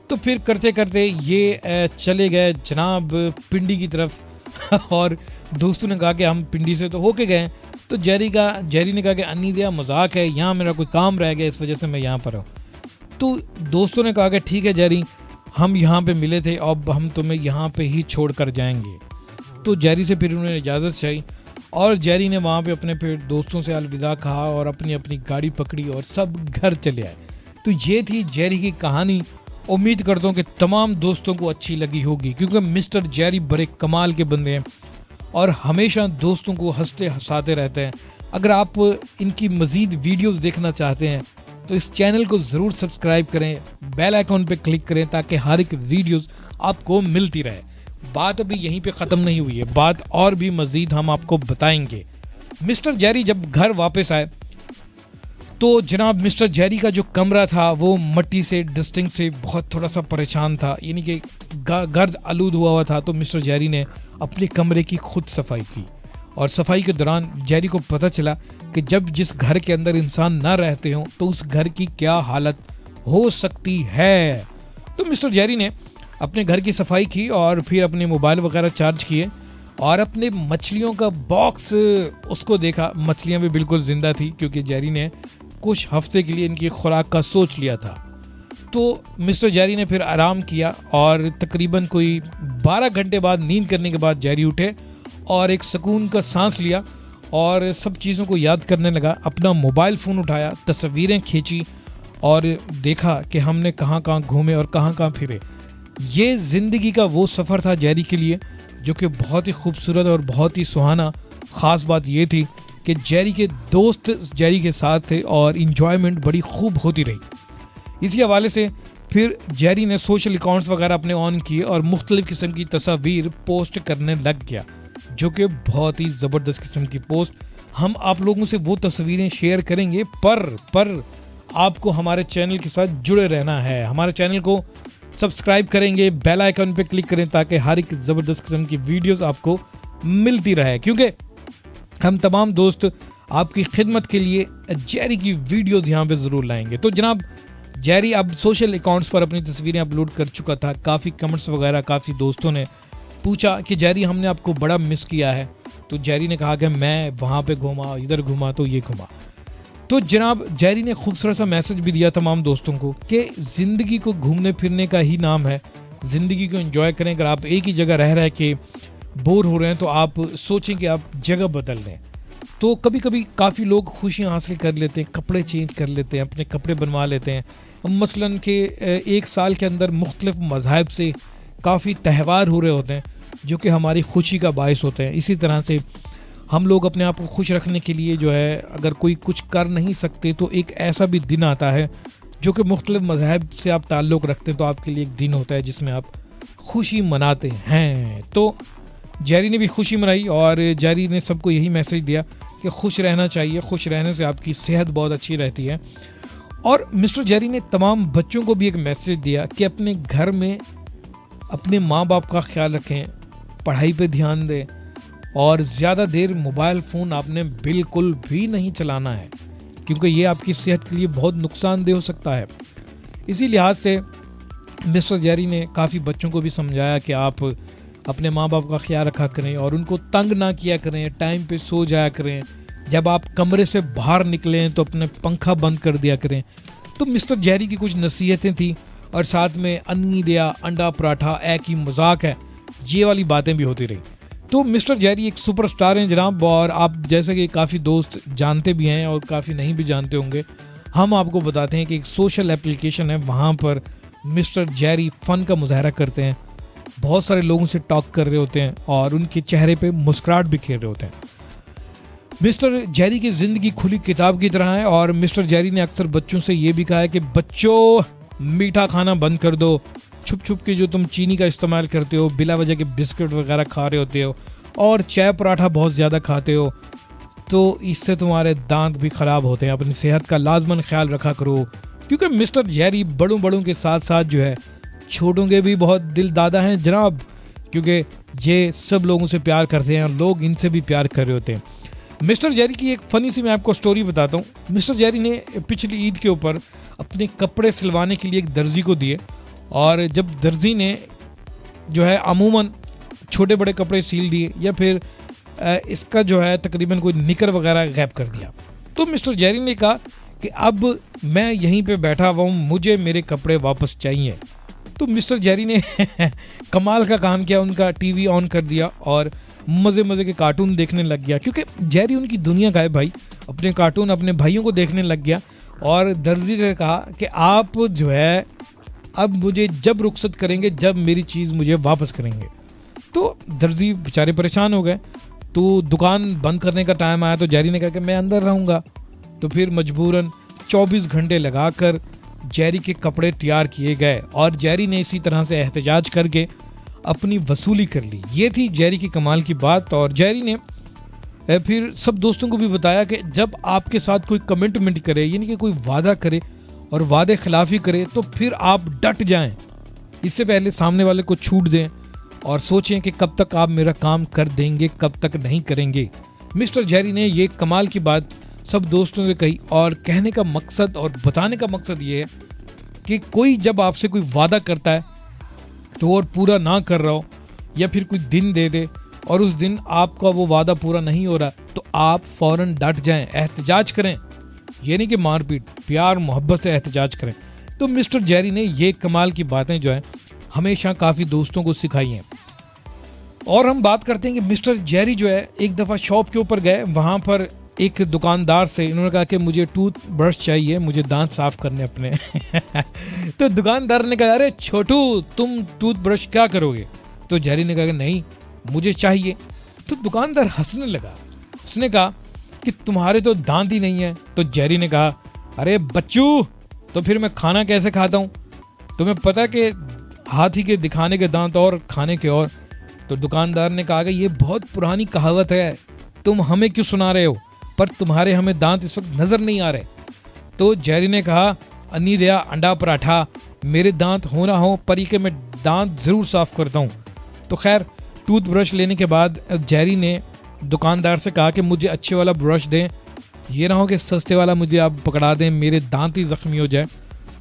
तो फिर करते करते ये चले गए जनाब पिंडी की तरफ और दोस्तों ने कहा कि हम पिंडी से तो होके गए। तो जेरी ने कहा कि अनीदिया मजाक है, यहाँ मेरा कोई काम रह गया इस वजह से मैं यहाँ पर हूँ। तो दोस्तों ने कहा कि ठीक है जेरी, हम यहाँ पे मिले थे, अब हम तुम्हें यहाँ पे ही छोड़ कर जाएंगे। तो जेरी से फिर उन्होंने इजाज़त चाहिए और जेरी ने वहाँ पे अपने फिर दोस्तों से अलविदा कहा और अपनी अपनी गाड़ी पकड़ी और सब घर चले आए। तो ये थी जेरी की कहानी। उम्मीद करता हूँ कि तमाम दोस्तों को अच्छी लगी होगी, क्योंकि मिस्टर जेरी बड़े कमाल के बंदे हैं और हमेशा दोस्तों को हंसते हंसाते रहते हैं। अगर आप इनकी मज़ीद वीडियोस देखना चाहते हैं तो इस चैनल को ज़रूर सब्सक्राइब करें, बेल आइकॉन पे क्लिक करें ताकि हर एक वीडियोस आपको मिलती रहे। बात अभी यहीं पे ख़त्म नहीं हुई है, बात और भी मज़ीद हम आपको बताएंगे। मिस्टर जेरी जब घर वापस आए तो जनाब मिस्टर जेरी का जो कमरा था वो मट्टी से, डस्टिंग से बहुत थोड़ा सा परेशान था, यानी कि गर्द आलूद हुआ था। तो मिस्टर जेरी ने अपने कमरे की खुद सफाई की और सफाई के दौरान जेरी को पता चला कि जब जिस घर के अंदर इंसान ना रहते हों तो उस घर की क्या हालत हो सकती है। तो मिस्टर जेरी ने अपने घर की सफाई की और फिर अपने मोबाइल वगैरह चार्ज किए और अपने मछलियों का बॉक्स उसको देखा। मछलियां भी बिल्कुल जिंदा थी क्योंकि जेरी ने कुछ हफ्ते के लिए इनकी खुराक का सोच लिया था। तो मिस्टर जेरी ने फिर आराम किया और तकरीबन कोई 12 घंटे बाद नींद करने के बाद जेरी उठे और एक सुकून का सांस लिया और सब चीज़ों को याद करने लगा। अपना मोबाइल फ़ोन उठाया, तस्वीरें खींची और देखा कि हमने कहाँ कहाँ घूमे और कहाँ कहाँ फिरे। ये ज़िंदगी का वो सफ़र था जेरी के लिए जो कि बहुत ही खूबसूरत और बहुत ही सुहाना। ख़ास बात ये थी कि जेरी के दोस्त जेरी के साथ थे और इन्जॉयमेंट बड़ी खूब होती रही। इसी हवाले से फिर जेरी ने सोशल अकाउंट्स वगैरह अपने ऑन किए और मुख्तलिफ़ किस्म की तस्वीर पोस्ट करने लग गया, जो कि बहुत ही ज़बरदस्त किस्म की पोस्ट। हम आप लोगों से वो तस्वीरें शेयर करेंगे पर आपको हमारे चैनल के साथ जुड़े रहना है। हमारे चैनल को सब्सक्राइब करेंगे, बेल आइकन पे क्लिक करें ताकि हर एक ज़बरदस्त किस्म की वीडियोस आपको मिलती रहे, क्योंकि हम तमाम दोस्त आपकी खिदमत के लिए जेरी की वीडियोस यहाँ पे ज़रूर लाएंगे। तो जनाब जेरी अब सोशल अकाउंट्स पर अपनी तस्वीरें अपलोड कर चुका था। काफ़ी कमेंट्स वगैरह, काफ़ी दोस्तों ने पूछा कि जेरी हमने आपको बड़ा मिस किया है। तो जेरी ने कहा कि मैं वहाँ पे घूमा, इधर घूमा तो ये घूमा। तो जनाब जेरी ने खूबसूरत सा मैसेज भी दिया तमाम दोस्तों को कि ज़िंदगी को घूमने फिरने का ही नाम है, ज़िंदगी को एंजॉय करें। अगर आप एक ही जगह रह के बोर हो रहे हैं तो आप सोचें कि आप जगह बदल लें। तो कभी कभी काफ़ी लोग खुशियाँ हासिल कर लेते हैं, कपड़े चेंज कर लेते हैं, अपने कपड़े बनवा लेते हैं। मसलन के एक साल के अंदर मुख्तलिफ मज़ाहब से काफ़ी त्यौहार हो रहे होते हैं जो कि हमारी खुशी का बायस होते हैं। इसी तरह से हम लोग अपने आप को खुश रखने के लिए जो है, अगर कोई कुछ कर नहीं सकते तो एक ऐसा भी दिन आता है जो कि मुख्तलिफ मज़ाहब से आप ताल्लुक़ रखते हैं, तो आपके लिए एक दिन होता है जिसमें आप खुशी मनाते हैं। तो जेरी ने भी खुशी मनाई और जेरी ने सबको यही मैसेज दिया कि खुश रहना चाहिए, खुश रहने से आपकी सेहत बहुत अच्छी रहती है। और मिस्टर जेरी ने तमाम बच्चों को भी एक मैसेज दिया कि अपने घर में अपने माँ बाप का ख्याल रखें, पढ़ाई पे ध्यान दें और ज़्यादा देर मोबाइल फ़ोन आपने बिल्कुल भी नहीं चलाना है, क्योंकि ये आपकी सेहत के लिए बहुत नुकसानदेह हो सकता है। इसी लिहाज से मिस्टर जेरी ने काफ़ी बच्चों को भी समझाया कि आप अपने माँ बाप का ख्याल रखा करें और उनको तंग ना किया करें, टाइम पे सो जाया करें। जब आप कमरे से बाहर निकलें तो अपने पंखा बंद कर दिया करें। तो मिस्टर जेरी की कुछ नसीहतें थी और साथ में अन्नी दिया, अंडा पराठा, एक ही मजाक है, ये वाली बातें भी होती रही। तो मिस्टर जेरी एक सुपरस्टार हैं जनाब, और आप जैसे कि काफ़ी दोस्त जानते भी हैं और काफ़ी नहीं भी जानते होंगे। हम आपको बताते हैं कि एक सोशल एप्लीकेशन है, वहाँ पर मिस्टर जेरी फ़न का मुजाहरा करते हैं, बहुत सारे लोगों से टॉक कर रहे होते हैं और उनके चेहरे पे मुस्कुराहट भी खेल रहे होते हैं। मिस्टर जेरी की ज़िंदगी खुली किताब की तरह है और मिस्टर जेरी ने अक्सर बच्चों से ये भी कहा है कि बच्चों मीठा खाना बंद कर दो, छुप छुप के जो तुम चीनी का इस्तेमाल करते हो, बिला वजह के बिस्किट वगैरह खा रहे होते हो और चाय पराठा बहुत ज़्यादा खाते हो, तो इससे तुम्हारे दांत भी ख़राब होते हैं। अपनी सेहत का लाजमन ख्याल रखा करो, क्योंकि मिस्टर जेरी बड़ों के साथ साथ जो है छोटों के भी बहुत दिल दादा हैं जनाब, क्योंकि ये सब लोगों से प्यार करते हैं और लोग इनसे भी प्यार कर रहे होते हैं। मिस्टर जेरी की एक फ़नी सी मैं आपको स्टोरी बताता हूँ। मिस्टर जेरी ने पिछली ईद के ऊपर अपने कपड़े सिलवाने के लिए एक दर्जी को दिए और जब दर्जी ने जो है अमूमन छोटे बड़े कपड़े सील दिए या फिर इसका जो है तकरीबन कोई निकर वगैरह गैप कर दिया, तो मिस्टर जेरी ने कहा कि अब मैं यहीं पे बैठा हुआ हूँ, मुझे मेरे कपड़े वापस चाहिए। तो मिस्टर जेरी ने कमाल का काम किया, उनका टीवी ऑन कर दिया और मज़े के कार्टून देखने लग गया, क्योंकि जेरी उनकी दुनिया का है भाई। अपने कार्टून अपने भाइयों को देखने लग गया और दर्जी ने कहा कि आप जो है अब मुझे जब रुखसत करेंगे, जब मेरी चीज़ मुझे वापस करेंगे। तो दर्जी बेचारे परेशान हो गए तो दुकान बंद करने का टाइम आया तो जेरी ने कहा कि मैं अंदर रहूँगा। तो फिर मजबूरन 24 घंटे लगाकर जेरी के कपड़े तैयार किए गए और जेरी ने इसी तरह से एहतजाज करके अपनी वसूली कर ली। ये थी जेरी की कमाल की बात। और जेरी ने फिर सब दोस्तों को भी बताया कि जब आपके साथ कोई कमिटमेंट करे, यानी कि कोई वादा करे और वादे खिलाफी करे, तो फिर आप डट जाएं। इससे पहले सामने वाले को छूट दें और सोचें कि कब तक आप मेरा काम कर देंगे, कब तक नहीं करेंगे। मिस्टर जेरी ने ये कमाल की बात सब दोस्तों से कही और कहने का मकसद और बताने का मकसद ये है कि कोई जब आपसे कोई वादा करता है तो और पूरा ना कर रहा हो, या फिर कोई दिन दे दे और उस दिन आपका वो वादा पूरा नहीं हो रहा, तो आप फौरन डट जाएं, एहतजाज करें। ये नहीं कि मारपीट, प्यार मोहब्बत से एहतजाज करें। तो मिस्टर जेरी ने ये कमाल की बातें जो है हमेशा काफ़ी दोस्तों को सिखाई हैं। और हम बात करते हैं कि मिस्टर जेरी जो है एक दफ़ा शॉप के ऊपर गए, वहाँ पर एक दुकानदार से इन्होंने कहा कि मुझे टूथ ब्रश चाहिए, मुझे दांत साफ करने अपने। तो दुकानदार ने कहा, अरे छोटू तुम टूथ ब्रश क्या करोगे? तो जेरी ने कहा कि नहीं मुझे चाहिए। तो दुकानदार हंसने लगा। उसने कहा कि तुम्हारे तो दांत ही नहीं है। तो जेरी ने कहा, अरे बच्चू तो फिर मैं खाना कैसे खाता हूँ? तुम्हें पता है कि हाथी के दिखाने के दांत और खाने के और। तो दुकानदार ने कहा कि ये बहुत पुरानी कहावत है, तुम हमें क्यों सुना रहे हो, पर तुम्हारे हमें दांत इस वक्त नजर नहीं आ रहे। तो जेरी ने कहा, अन्नी दया अंडा पराठा, मेरे दांत हो ना हो पर ये कि मैं दांत ज़रूर साफ करता हूँ। तो खैर टूथब्रश लेने के बाद जेरी ने दुकानदार से कहा कि मुझे अच्छे वाला ब्रश दें, ये ना हो कि सस्ते वाला मुझे आप पकड़ा दें, मेरे दांत ही ज़ख्मी हो जाए।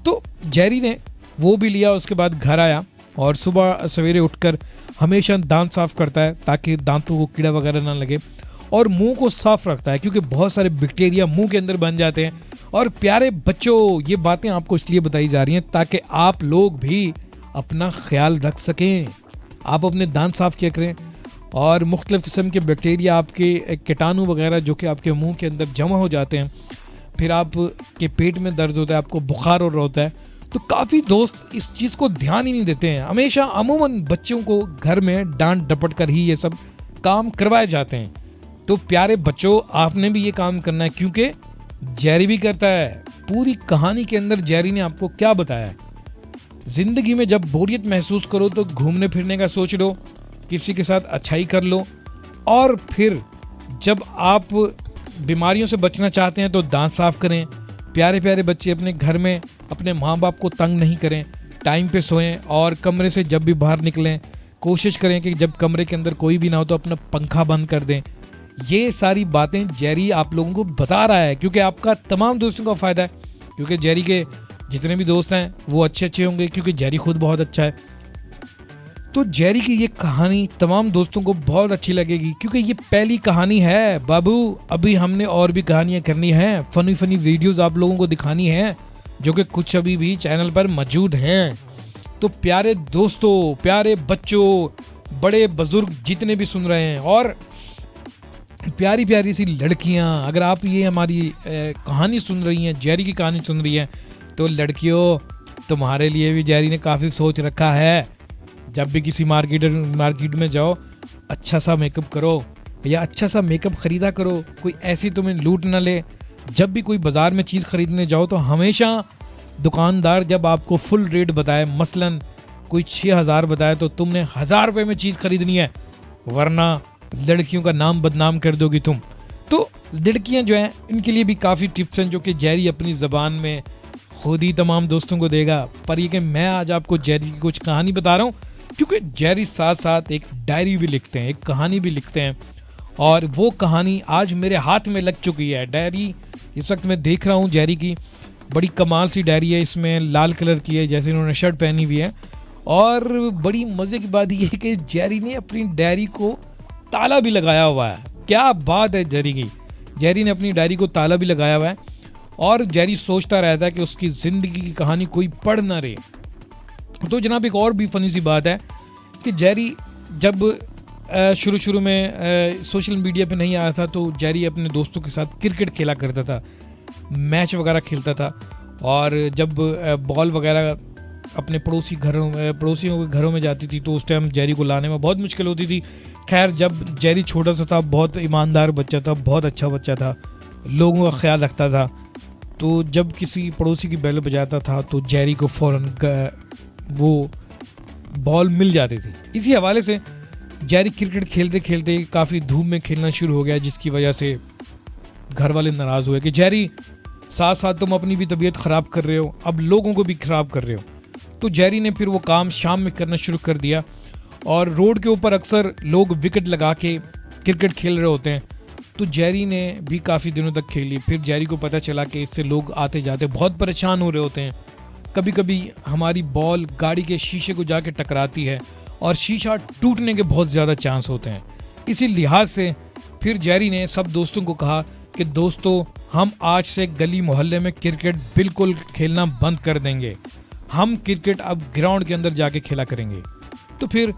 तो जेरी ने वो भी लिया। उसके बाद घर आया और सुबह सवेरे उठकर हमेशा दांत साफ करता है ताकि दांतों को कीड़ा वगैरह ना लगे, और मुंह को साफ रखता है क्योंकि बहुत सारे बैक्टीरिया मुंह के अंदर बन जाते हैं। और प्यारे बच्चों, ये बातें आपको इसलिए बताई जा रही हैं ताकि आप लोग भी अपना ख्याल रख सकें। आप अपने दांत साफ किया करें और मुख्तलिफ़ किस्म के बैक्टीरिया, आपके कीटाणु वगैरह जो कि आपके मुंह के अंदर जमा हो जाते हैं, फिर आपके पेट में दर्द होता है, आपको बुखार हो रहा होता है। तो काफ़ी दोस्त इस चीज़ को ध्यान ही नहीं देते हैं। हमेशा अमूमन बच्चों को घर में डांट डपट कर ही ये सब काम करवाए जाते हैं। तो प्यारे बच्चों, आपने भी ये काम करना है क्योंकि जेरी भी करता है। पूरी कहानी के अंदर जेरी ने आपको क्या बताया है? जिंदगी में जब बोरियत महसूस करो तो घूमने फिरने का सोच लो, किसी के साथ अच्छाई कर लो, और फिर जब आप बीमारियों से बचना चाहते हैं तो दांत साफ करें। प्यारे प्यारे बच्चे अपने घर में अपने माँ बाप को तंग नहीं करें, टाइम पे सोएं और कमरे से जब भी बाहर निकलें कोशिश करें कि जब कमरे के अंदर कोई भी ना हो तो अपना पंखा बंद कर दें। ये सारी बातें जेरी आप लोगों को बता रहा है क्योंकि आपका तमाम दोस्तों का फ़ायदा है, क्योंकि जेरी के जितने भी दोस्त हैं वो अच्छे अच्छे होंगे क्योंकि जेरी खुद बहुत अच्छा है। तो जेरी की ये कहानी तमाम दोस्तों को बहुत अच्छी लगेगी क्योंकि ये पहली कहानी है बाबू। अभी हमने और भी कहानियाँ करनी हैं, फनी फनी वीडियोस आप लोगों को दिखानी हैं जो कि कुछ अभी भी चैनल पर मौजूद हैं। तो प्यारे दोस्तों, प्यारे बच्चों, बड़े बुजुर्ग जितने भी सुन रहे हैं और प्यारी प्यारी सी लड़कियां, अगर आप ये हमारी कहानी सुन रही हैं, जेरी की कहानी सुन रही हैं, तो लड़कियों तुम्हारे लिए भी जेरी ने काफ़ी सोच रखा है। जब भी किसी मार्केट में जाओ अच्छा सा मेकअप करो या अच्छा सा मेकअप ख़रीदा करो, कोई ऐसी तुम्हें लूट ना ले। जब भी कोई बाज़ार में चीज़ ख़रीदने जाओ तो हमेशा दुकानदार जब आपको फुल रेट बताए, मसलन कोई 6,000 बताए तो तुमने 1,000 रुपये में चीज़ खरीदनी है, वरना लड़कियों का नाम बदनाम कर दोगी तुम। तो लड़कियां जो हैं इनके लिए भी काफ़ी टिप्स हैं जो कि जेरी अपनी ज़बान में खुद ही तमाम दोस्तों को देगा। पर ये कि मैं आज आपको जेरी की कुछ कहानी बता रहा हूँ क्योंकि जेरी साथ साथ एक डायरी भी लिखते हैं, एक कहानी भी लिखते हैं, और वो कहानी आज मेरे हाथ में लग चुकी है। डायरी इस वक्त मैं देख रहा हूँ जेरी की, बड़ी कमाल सी डायरी है। इसमें लाल कलर की है जैसे इन्होंने शर्ट पहनी हुई है, और बड़ी मज़े की बात यह है कि जेरी ने अपनी डायरी को ताला भी लगाया हुआ है। क्या बात है जेरी की, जेरी ने अपनी डायरी को ताला भी लगाया हुआ है और जेरी सोचता रहता है कि उसकी ज़िंदगी की कहानी कोई पढ़ ना रहे। तो जनाब एक और भी फ़नी सी बात है कि जेरी जब शुरू में सोशल मीडिया पे नहीं आया था तो जेरी अपने दोस्तों के साथ क्रिकेट खेला करता था, मैच वगैरह खेलता था, और जब बॉल वगैरह अपने पड़ोसियों के घरों में जाती थी तो उस टाइम जेरी को लाने में बहुत मुश्किल होती थी। खैर, जब जेरी छोटा सा था, बहुत ईमानदार बच्चा था, बहुत अच्छा बच्चा था, लोगों का ख्याल रखता था, तो जब किसी पड़ोसी की बेल बजाता था तो जेरी को फ़ौरन वो बॉल मिल जाती थी। इसी हवाले से जेरी क्रिकेट खेलते खेलते काफ़ी धूम में खेलना शुरू हो गया, जिसकी वजह से घर वाले नाराज़ हुए कि जेरी, साथ साथ तुम अपनी भी तबीयत ख़राब कर रहे हो, अब लोगों को भी ख़राब कर रहे हो। तो जेरी ने फिर वो काम शाम में करना शुरू कर दिया और रोड के ऊपर अक्सर लोग विकेट लगा के क्रिकेट खेल रहे होते हैं, तो जेरी ने भी काफ़ी दिनों तक खेली। फिर जेरी को पता चला कि इससे लोग आते जाते बहुत परेशान हो रहे होते हैं। कभी कभी हमारी बॉल गाड़ी के शीशे को जाके टकराती है और शीशा टूटने के बहुत ज़्यादा चांस होते हैं। इसी लिहाज से फिर जेरी ने सब दोस्तों को कहा कि दोस्तों, हम आज से गली मोहल्ले में क्रिकेट बिल्कुल खेलना बंद कर देंगे, हम क्रिकेट अब ग्राउंड के अंदर जाके खेला करेंगे। तो फिर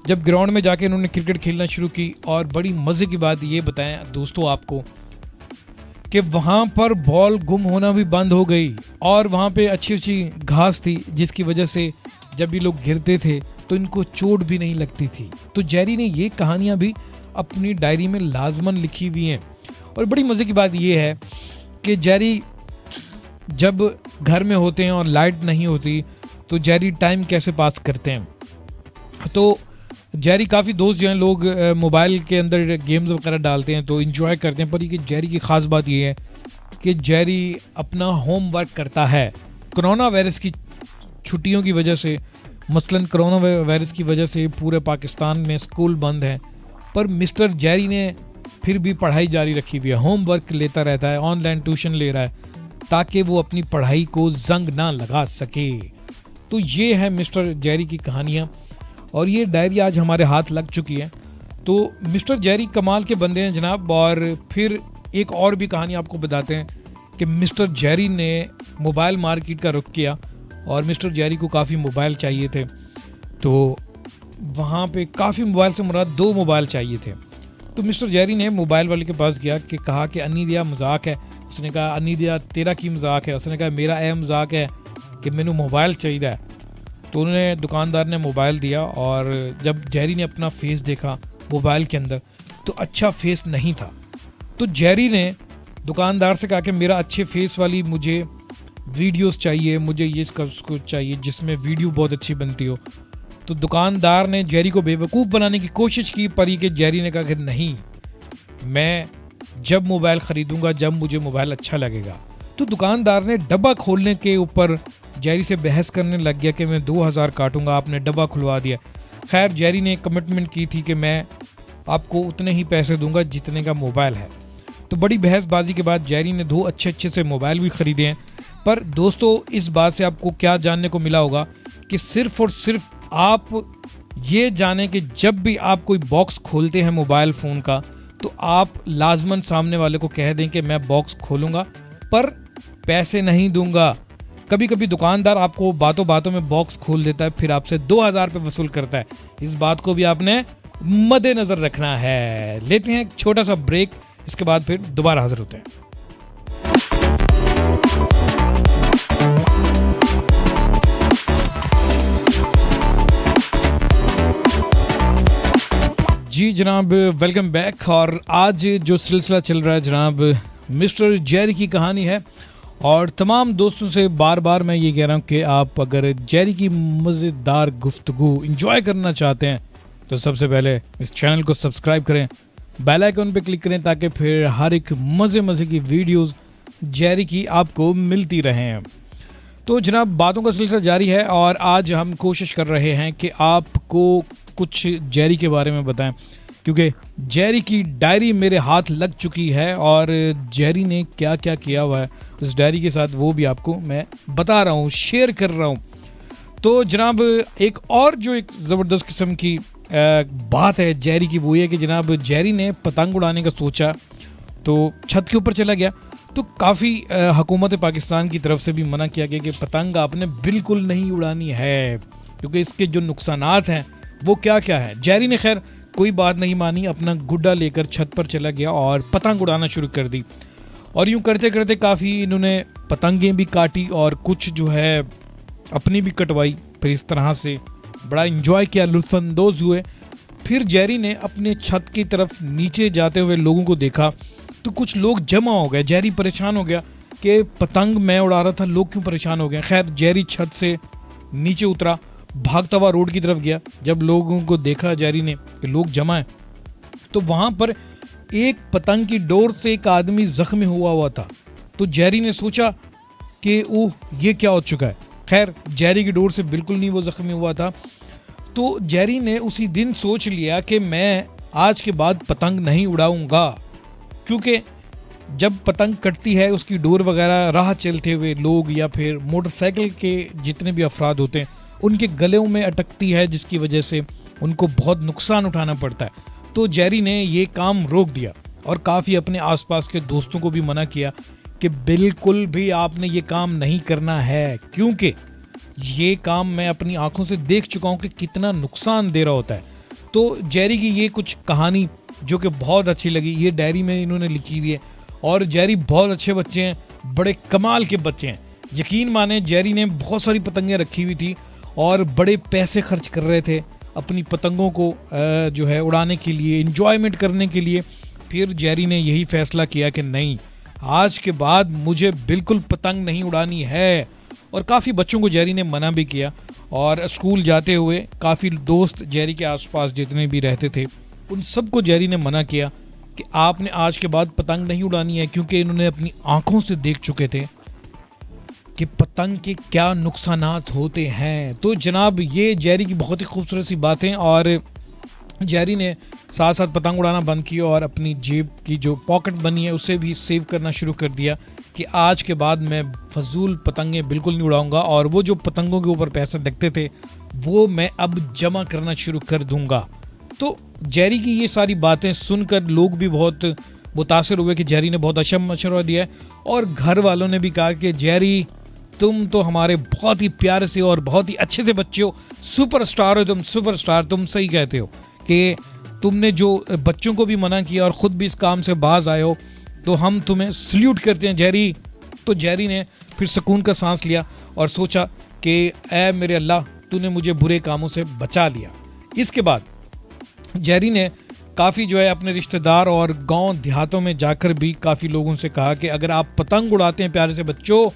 जब ग्राउंड में जाके इन्होंने क्रिकेट खेलना शुरू की, और बड़ी मज़े की बात ये बताएं दोस्तों आपको कि वहाँ पर बॉल गुम होना भी बंद हो गई और वहाँ पे अच्छी अच्छी घास थी, जिसकी वजह से जब ये लोग गिरते थे तो इनको चोट भी नहीं लगती थी। तो जेरी ने ये कहानियाँ भी अपनी डायरी में लाजमन लिखी हुई हैं। और बड़ी मज़े की बात ये है कि जेरी जब घर में होते हैं और लाइट नहीं होती तो जेरी टाइम कैसे पास करते हैं। तो जेरी काफ़ी दोस्त जो हैं, लोग मोबाइल के अंदर गेम्स वगैरह डालते हैं तो इन्जॉय करते हैं, पर ये जेरी की ख़ास बात ये है कि जेरी अपना होमवर्क करता है। कोरोना वायरस की छुट्टियों की वजह से, मसलन कोरोना वायरस की वजह से पूरे पाकिस्तान में स्कूल बंद हैं, पर मिस्टर जेरी ने फिर भी पढ़ाई जारी रखी हुई है, होमवर्क लेता रहता है, ऑनलाइन ट्यूशन ले रहा है ताकि वो अपनी पढ़ाई को जंग ना लगा सके। तो ये है मिस्टर जेरी की कहानियाँ, और ये डायरी आज हमारे हाथ लग चुकी है। तो मिस्टर जेरी कमाल के बंदे हैं जनाब। और फिर एक और भी कहानी आपको बताते हैं कि मिस्टर जेरी ने मोबाइल मार्केट का रुख किया और मिस्टर जेरी को काफ़ी मोबाइल चाहिए थे, तो वहाँ पे काफ़ी मोबाइल से मुराद 2 मोबाइल चाहिए थे। तो मिस्टर जेरी ने मोबाइल वाले के पास गया कि कहा कि अनिदिया मजाक है। उसने कहा अनिदिया तेरा की मजाक है। उसने कहा मेरा मजाक है कि मैनू मोबाइल चाहिए है। तो उन्होंने दुकानदार ने मोबाइल दिया, और जब जेरी ने अपना फेस देखा मोबाइल के अंदर तो अच्छा फेस नहीं था। तो जेरी ने दुकानदार से कहा कि मेरा अच्छे फेस वाली मुझे वीडियोस चाहिए, मुझे ये इसको चाहिए जिसमें वीडियो बहुत अच्छी बनती हो। तो दुकानदार ने जेरी को बेवकूफ़ बनाने की कोशिश की, पर ये कि जेरी ने कहा कि नहीं, मैं जब मोबाइल ख़रीदूंगा जब मुझे मोबाइल अच्छा लगेगा। तो दुकानदार ने डब्बा खोलने के ऊपर जेरी से बहस करने लग गया कि मैं 2000 काटूंगा, आपने डब्बा खुलवा दिया। खैर, जेरी ने कमिटमेंट की थी कि मैं आपको उतने ही पैसे दूंगा जितने का मोबाइल है। तो बड़ी बहसबाजी के बाद जेरी ने 2 अच्छे से मोबाइल भी ख़रीदे हैं। पर दोस्तों, इस बात से आपको क्या जानने को मिला होगा कि सिर्फ़ और सिर्फ आप ये जानें कि जब भी आप कोई बॉक्स खोलते हैं मोबाइल फ़ोन का, तो आप लाजमन सामने वाले को कह दें कि मैं बॉक्स खोलूँगा पर पैसे नहीं दूंगा। कभी कभी दुकानदार आपको बातों बातों में बॉक्स खोल देता है, फिर आपसे 2000 रुपये वसूल करता है। इस बात को भी आपने मद्देनज़र रखना है। लेते हैं एक छोटा सा ब्रेक, इसके बाद फिर दोबारा हाजिर होते हैं। जी जनाब, वेलकम बैक। और आज जो सिलसिला चल रहा है जनाब, मिस्टर जेरी की कहानी है। और तमाम दोस्तों से बार बार मैं ये कह रहा हूँ कि आप अगर जेरी की मज़ेदार गुफ्तगू इंजॉय करना चाहते हैं तो सबसे पहले इस चैनल को सब्सक्राइब करें, बेल आइकन पे क्लिक करें ताकि फिर हर एक मज़े की वीडियोस जेरी की आपको मिलती रहें। तो जनाब, बातों का सिलसिला जारी है और आज हम कोशिश कर रहे हैं कि आपको कुछ जेरी के बारे में बताएं, क्योंकि जेरी की डायरी मेरे हाथ लग चुकी है और जेरी ने क्या क्या किया हुआ है उस डायरी के साथ वो भी आपको मैं बता रहा हूँ, शेयर कर रहा हूँ। तो जनाब, एक और जो एक ज़बरदस्त किस्म की बात है जेरी की, वो ये कि जनाब जेरी ने पतंग उड़ाने का सोचा तो छत के ऊपर चला गया। तो काफ़ी हुकूमत पाकिस्तान की तरफ से भी मना किया गया कि पतंग आपने बिल्कुल नहीं उड़ानी है, क्योंकि इसके जो नुकसानात हैं वो क्या क्या है। जेरी ने खैर कोई बात नहीं मानी, अपना गुड्डा लेकर छत पर चला गया और पतंग उड़ाना शुरू कर दी। और यूँ करते करते काफ़ी इन्होंने पतंगें भी काटी और कुछ जो है अपनी भी कटवाई। फिर इस तरह से बड़ा एंजॉय किया, लुत्फानंदोज हुए। फिर जेरी ने अपने छत की तरफ नीचे जाते हुए लोगों को देखा तो कुछ लोग जमा हो गए। जेरी परेशान हो गया कि पतंग मैं उड़ा रहा था, लोग क्यों परेशान हो गए। खैर जेरी छत से नीचे उतरा, भागता हुआ रोड की तरफ गया। जब लोगों को देखा जेरी ने कि लोग जमा है, तो वहां पर एक पतंग की डोर से एक आदमी जख्मी हुआ था। तो जेरी ने सोचा कि ओह ये क्या हो चुका है। खैर जेरी की डोर से बिल्कुल नहीं वो जख्मी हुआ था। तो जेरी ने उसी दिन सोच लिया कि मैं आज के बाद पतंग नहीं उड़ाऊंगा, क्योंकि जब पतंग कटती है उसकी डोर वगैरह राह चलते हुए लोग या फिर मोटरसाइकिल के जितने भी अफराद होते हैं उनके गलों में अटकती है, जिसकी वजह से उनको बहुत नुकसान उठाना पड़ता है। तो जेरी ने ये काम रोक दिया और काफ़ी अपने आसपास के दोस्तों को भी मना किया कि बिल्कुल भी आपने ये काम नहीं करना है, क्योंकि ये काम मैं अपनी आंखों से देख चुका हूँ कि कितना नुकसान दे रहा होता है। तो जेरी की ये कुछ कहानी जो कि बहुत अच्छी लगी, ये डायरी में इन्होंने लिखी हुई है। और जेरी बहुत अच्छे बच्चे हैं, बड़े कमाल के बच्चे हैं। यकीन माने जेरी ने बहुत सारी पतंगें रखी हुई थी और बड़े पैसे खर्च कर रहे थे अपनी पतंगों को जो है उड़ाने के लिए, इंजॉयमेंट करने के लिए। फिर जेरी ने यही फैसला किया कि नहीं, आज के बाद मुझे बिल्कुल पतंग नहीं उड़ानी है। और काफ़ी बच्चों को जेरी ने मना भी किया। और स्कूल जाते हुए काफ़ी दोस्त जेरी के आसपास जितने भी रहते थे उन सबको जेरी ने मना किया कि आपने आज के बाद पतंग नहीं उड़ानी है, क्योंकि इन्होंने अपनी आंखों से देख चुके थे कि पतंग के क्या नुकसानात होते हैं। तो जनाब ये जेरी की बहुत ही खूबसूरत सी बातें। और जेरी ने साथ साथ पतंग उड़ाना बंद किया और अपनी जेब की जो पॉकेट बनी है उसे भी सेव करना शुरू कर दिया कि आज के बाद मैं फजूल पतंगें बिल्कुल नहीं उड़ाऊंगा, और वो जो पतंगों के ऊपर पैसे लगते थे वो मैं अब जमा करना शुरू कर दूंगा। तो जेरी की ये सारी बातें सुनकर लोग भी बहुत मुतासिर हुए कि जेरी ने बहुत अच्छा मशवरा दिया है। और घर वालों ने भी कहा कि जेरी तुम तो हमारे बहुत ही प्यारे से और बहुत ही अच्छे से बच्चे हो, सुपरस्टार हो तुम, सुपरस्टार। तुम सही कहते हो कि तुमने जो बच्चों को भी मना किया और ख़ुद भी इस काम से बाज आए हो, तो हम तुम्हें सल्यूट करते हैं जेरी। तो जेरी ने फिर सुकून का सांस लिया और सोचा कि ऐ मेरे अल्लाह, तूने मुझे बुरे कामों से बचा लिया। इसके बाद जेरी ने काफ़ी जो है अपने रिश्तेदार और गांव देहातों में जाकर भी काफ़ी लोगों से कहा कि अगर आप पतंग उड़ाते हैं प्यारे से बच्चों,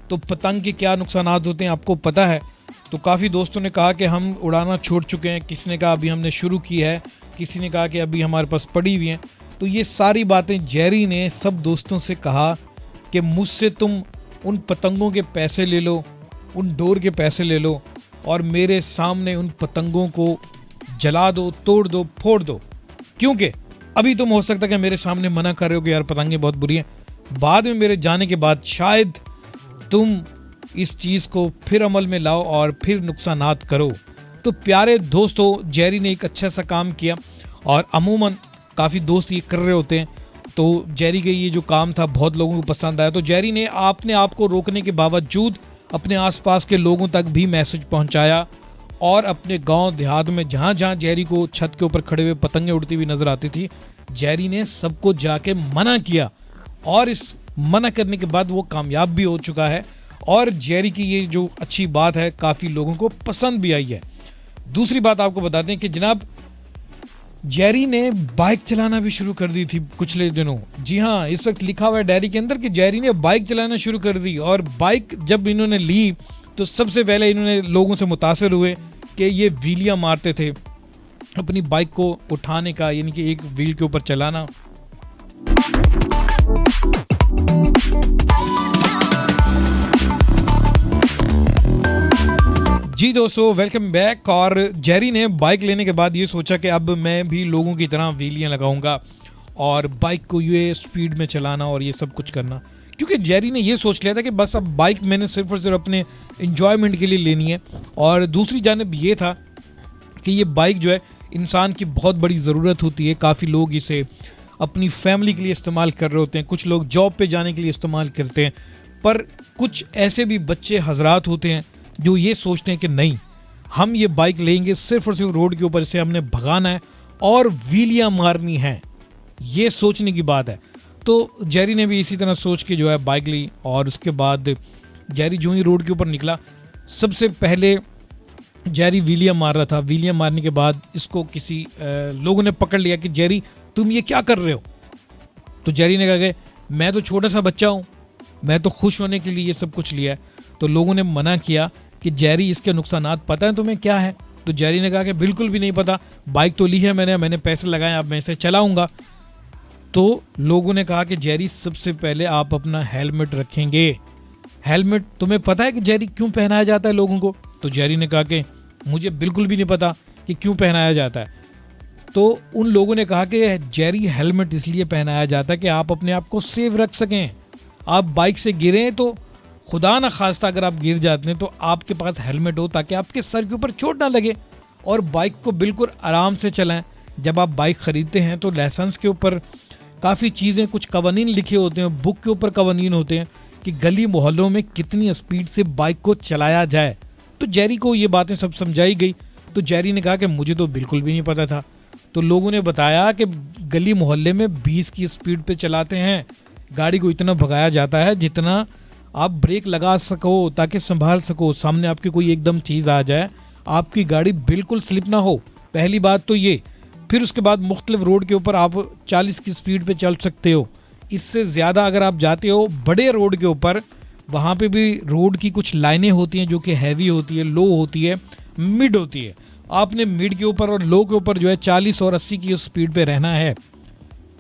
तो पतंग के क्या नुकसानात होते हैं आपको पता है। तो काफ़ी दोस्तों ने कहा कि हम उड़ाना छोड़ चुके हैं, किसी ने कहा अभी हमने शुरू की है, किसी ने कहा कि अभी हमारे पास पड़ी हुई हैं। तो ये सारी बातें जेरी ने सब दोस्तों से कहा कि मुझसे तुम उन पतंगों के पैसे ले लो, उन डोर के पैसे ले लो और मेरे सामने उन पतंगों को जला दो, तोड़ दो, फोड़ दो, क्योंकि अभी तुम हो सकता है कि मेरे सामने मना कर रहे हो कि यार पतंगें बहुत बुरी हैं, बाद में मेरे जाने के बाद शायद तुम इस चीज़ को फिर अमल में लाओ और फिर नुकसानात करो। तो प्यारे दोस्तों, जेरी ने एक अच्छा सा काम किया और अमूमन काफ़ी दोस्त ये कर रहे होते हैं। तो जेरी का ये जो काम था बहुत लोगों को पसंद आया। तो जेरी ने अपने आप को रोकने के बावजूद अपने आसपास के लोगों तक भी मैसेज पहुंचाया और अपने गांव देहात में जहां जहां जेरी को छत के ऊपर खड़े हुए पतंगें उड़ती हुई नजर आती थी, जेरी ने सबको जाके मना किया और इस मना करने के बाद वो कामयाब भी हो चुका है। और जेरी की ये जो अच्छी बात है काफ़ी लोगों को पसंद भी आई है। दूसरी बात आपको बता दें कि जनाब जेरी ने बाइक चलाना भी शुरू कर दी थी पिछले दिनों। जी हाँ, इस वक्त लिखा हुआ है डायरी के अंदर कि जेरी ने बाइक चलाना शुरू कर दी। और बाइक जब इन्होंने ली तो सबसे पहले इन्होंने लोगों से मुतासिर हुए कि ये व्हीलियां मारते थे, अपनी बाइक को उठाने का यानी कि एक व्हील के ऊपर चलाना। जी दोस्तों, वेलकम बैक। और जेरी ने बाइक लेने के बाद ये सोचा कि अब मैं भी लोगों की तरह व्हीलियां लगाऊंगा और बाइक को ये स्पीड में चलाना और ये सब कुछ करना, क्योंकि जेरी ने ये सोच लिया था कि बस अब बाइक मैंने सिर्फ और सिर्फ अपने इंजॉयमेंट के लिए लेनी है। और दूसरी जानिब ये था कि ये बाइक जो है इंसान की बहुत बड़ी ज़रूरत होती है। काफ़ी लोग इसे अपनी फैमिली के लिए इस्तेमाल कर रहे होते हैं, कुछ लोग जॉब पे जाने के लिए इस्तेमाल करते हैं, पर कुछ ऐसे भी बच्चे हजरात होते हैं जो ये सोचते हैं कि नहीं, हम ये बाइक लेंगे सिर्फ और सिर्फ रोड के ऊपर से हमने भगाना है और व्हीलियां मारनी है, ये सोचने की बात है। तो जेरी ने भी इसी तरह सोच के जो है बाइक ली और उसके बाद जेरी जो ही रोड के ऊपर निकला, सबसे पहले जेरी विलियम मार रहा था। विलियम मारने के बाद इसको किसी लोगों ने पकड़ लिया कि जेरी तुम ये क्या कर रहे हो। तो जेरी ने कहा कि मैं तो छोटा सा बच्चा हूँ, मैं तो खुश होने के लिए ये सब कुछ लिया है। तो लोगों ने मना किया कि जेरी इसके नुकसानात पता है तुम्हें क्या है। तो जेरी ने कहा कि बिल्कुल भी नहीं पता, बाइक तो ली है मैंने पैसे लगाए, अब मैं इसे चलाऊंगा। तो लोगों ने कहा कि जेरी सबसे पहले आप अपना हेलमेट रखेंगे। हेलमेट तुम्हें पता है कि जेरी क्यों पहनाया जाता है लोगों को। तो जेरी ने कहा कि मुझे बिल्कुल भी नहीं पता कि क्यों पहनाया जाता है। तो उन लोगों ने कहा कि जेरी हेलमेट इसलिए पहनाया जाता है कि आप अपने आप को सेफ रख सकें। आप बाइक से गिरें तो खुदा ना खास्ता अगर आप गिर जाते हैं तो आपके पास हेलमेट हो ताकि आपके सर के ऊपर चोट ना लगे, और बाइक को बिल्कुल आराम से चलाएं। जब आप बाइक ख़रीदते हैं तो लाइसेंस के ऊपर काफ़ी चीज़ें, कुछ कवानीन लिखे होते हैं, बुक के ऊपर कवानीन होते हैं कि गली मोहल्लों में कितनी स्पीड से बाइक को चलाया जाए। तो जेरी को ये बातें सब समझाई गई। तो जेरी ने कहा कि मुझे तो बिल्कुल भी नहीं पता था। तो लोगों ने बताया कि गली मोहल्ले में 20 की स्पीड पे चलाते हैं, गाड़ी को इतना भगाया जाता है जितना आप ब्रेक लगा सको ताकि संभाल सको, सामने आपकी कोई एकदम चीज़ आ जाए, आपकी गाड़ी बिल्कुल स्लिप ना हो। पहली बात तो ये। फिर उसके बाद मुख्तलिफ रोड के ऊपर आप 40 की स्पीड पे चल सकते हो। इससे ज़्यादा अगर आप जाते हो बड़े रोड के ऊपर, वहाँ पे भी रोड की कुछ लाइनें होती हैं जो कि हैवी होती है, लो होती है, मिड होती है। आपने मिड के ऊपर और लो के ऊपर जो है 40 और 80 की स्पीड पे रहना है।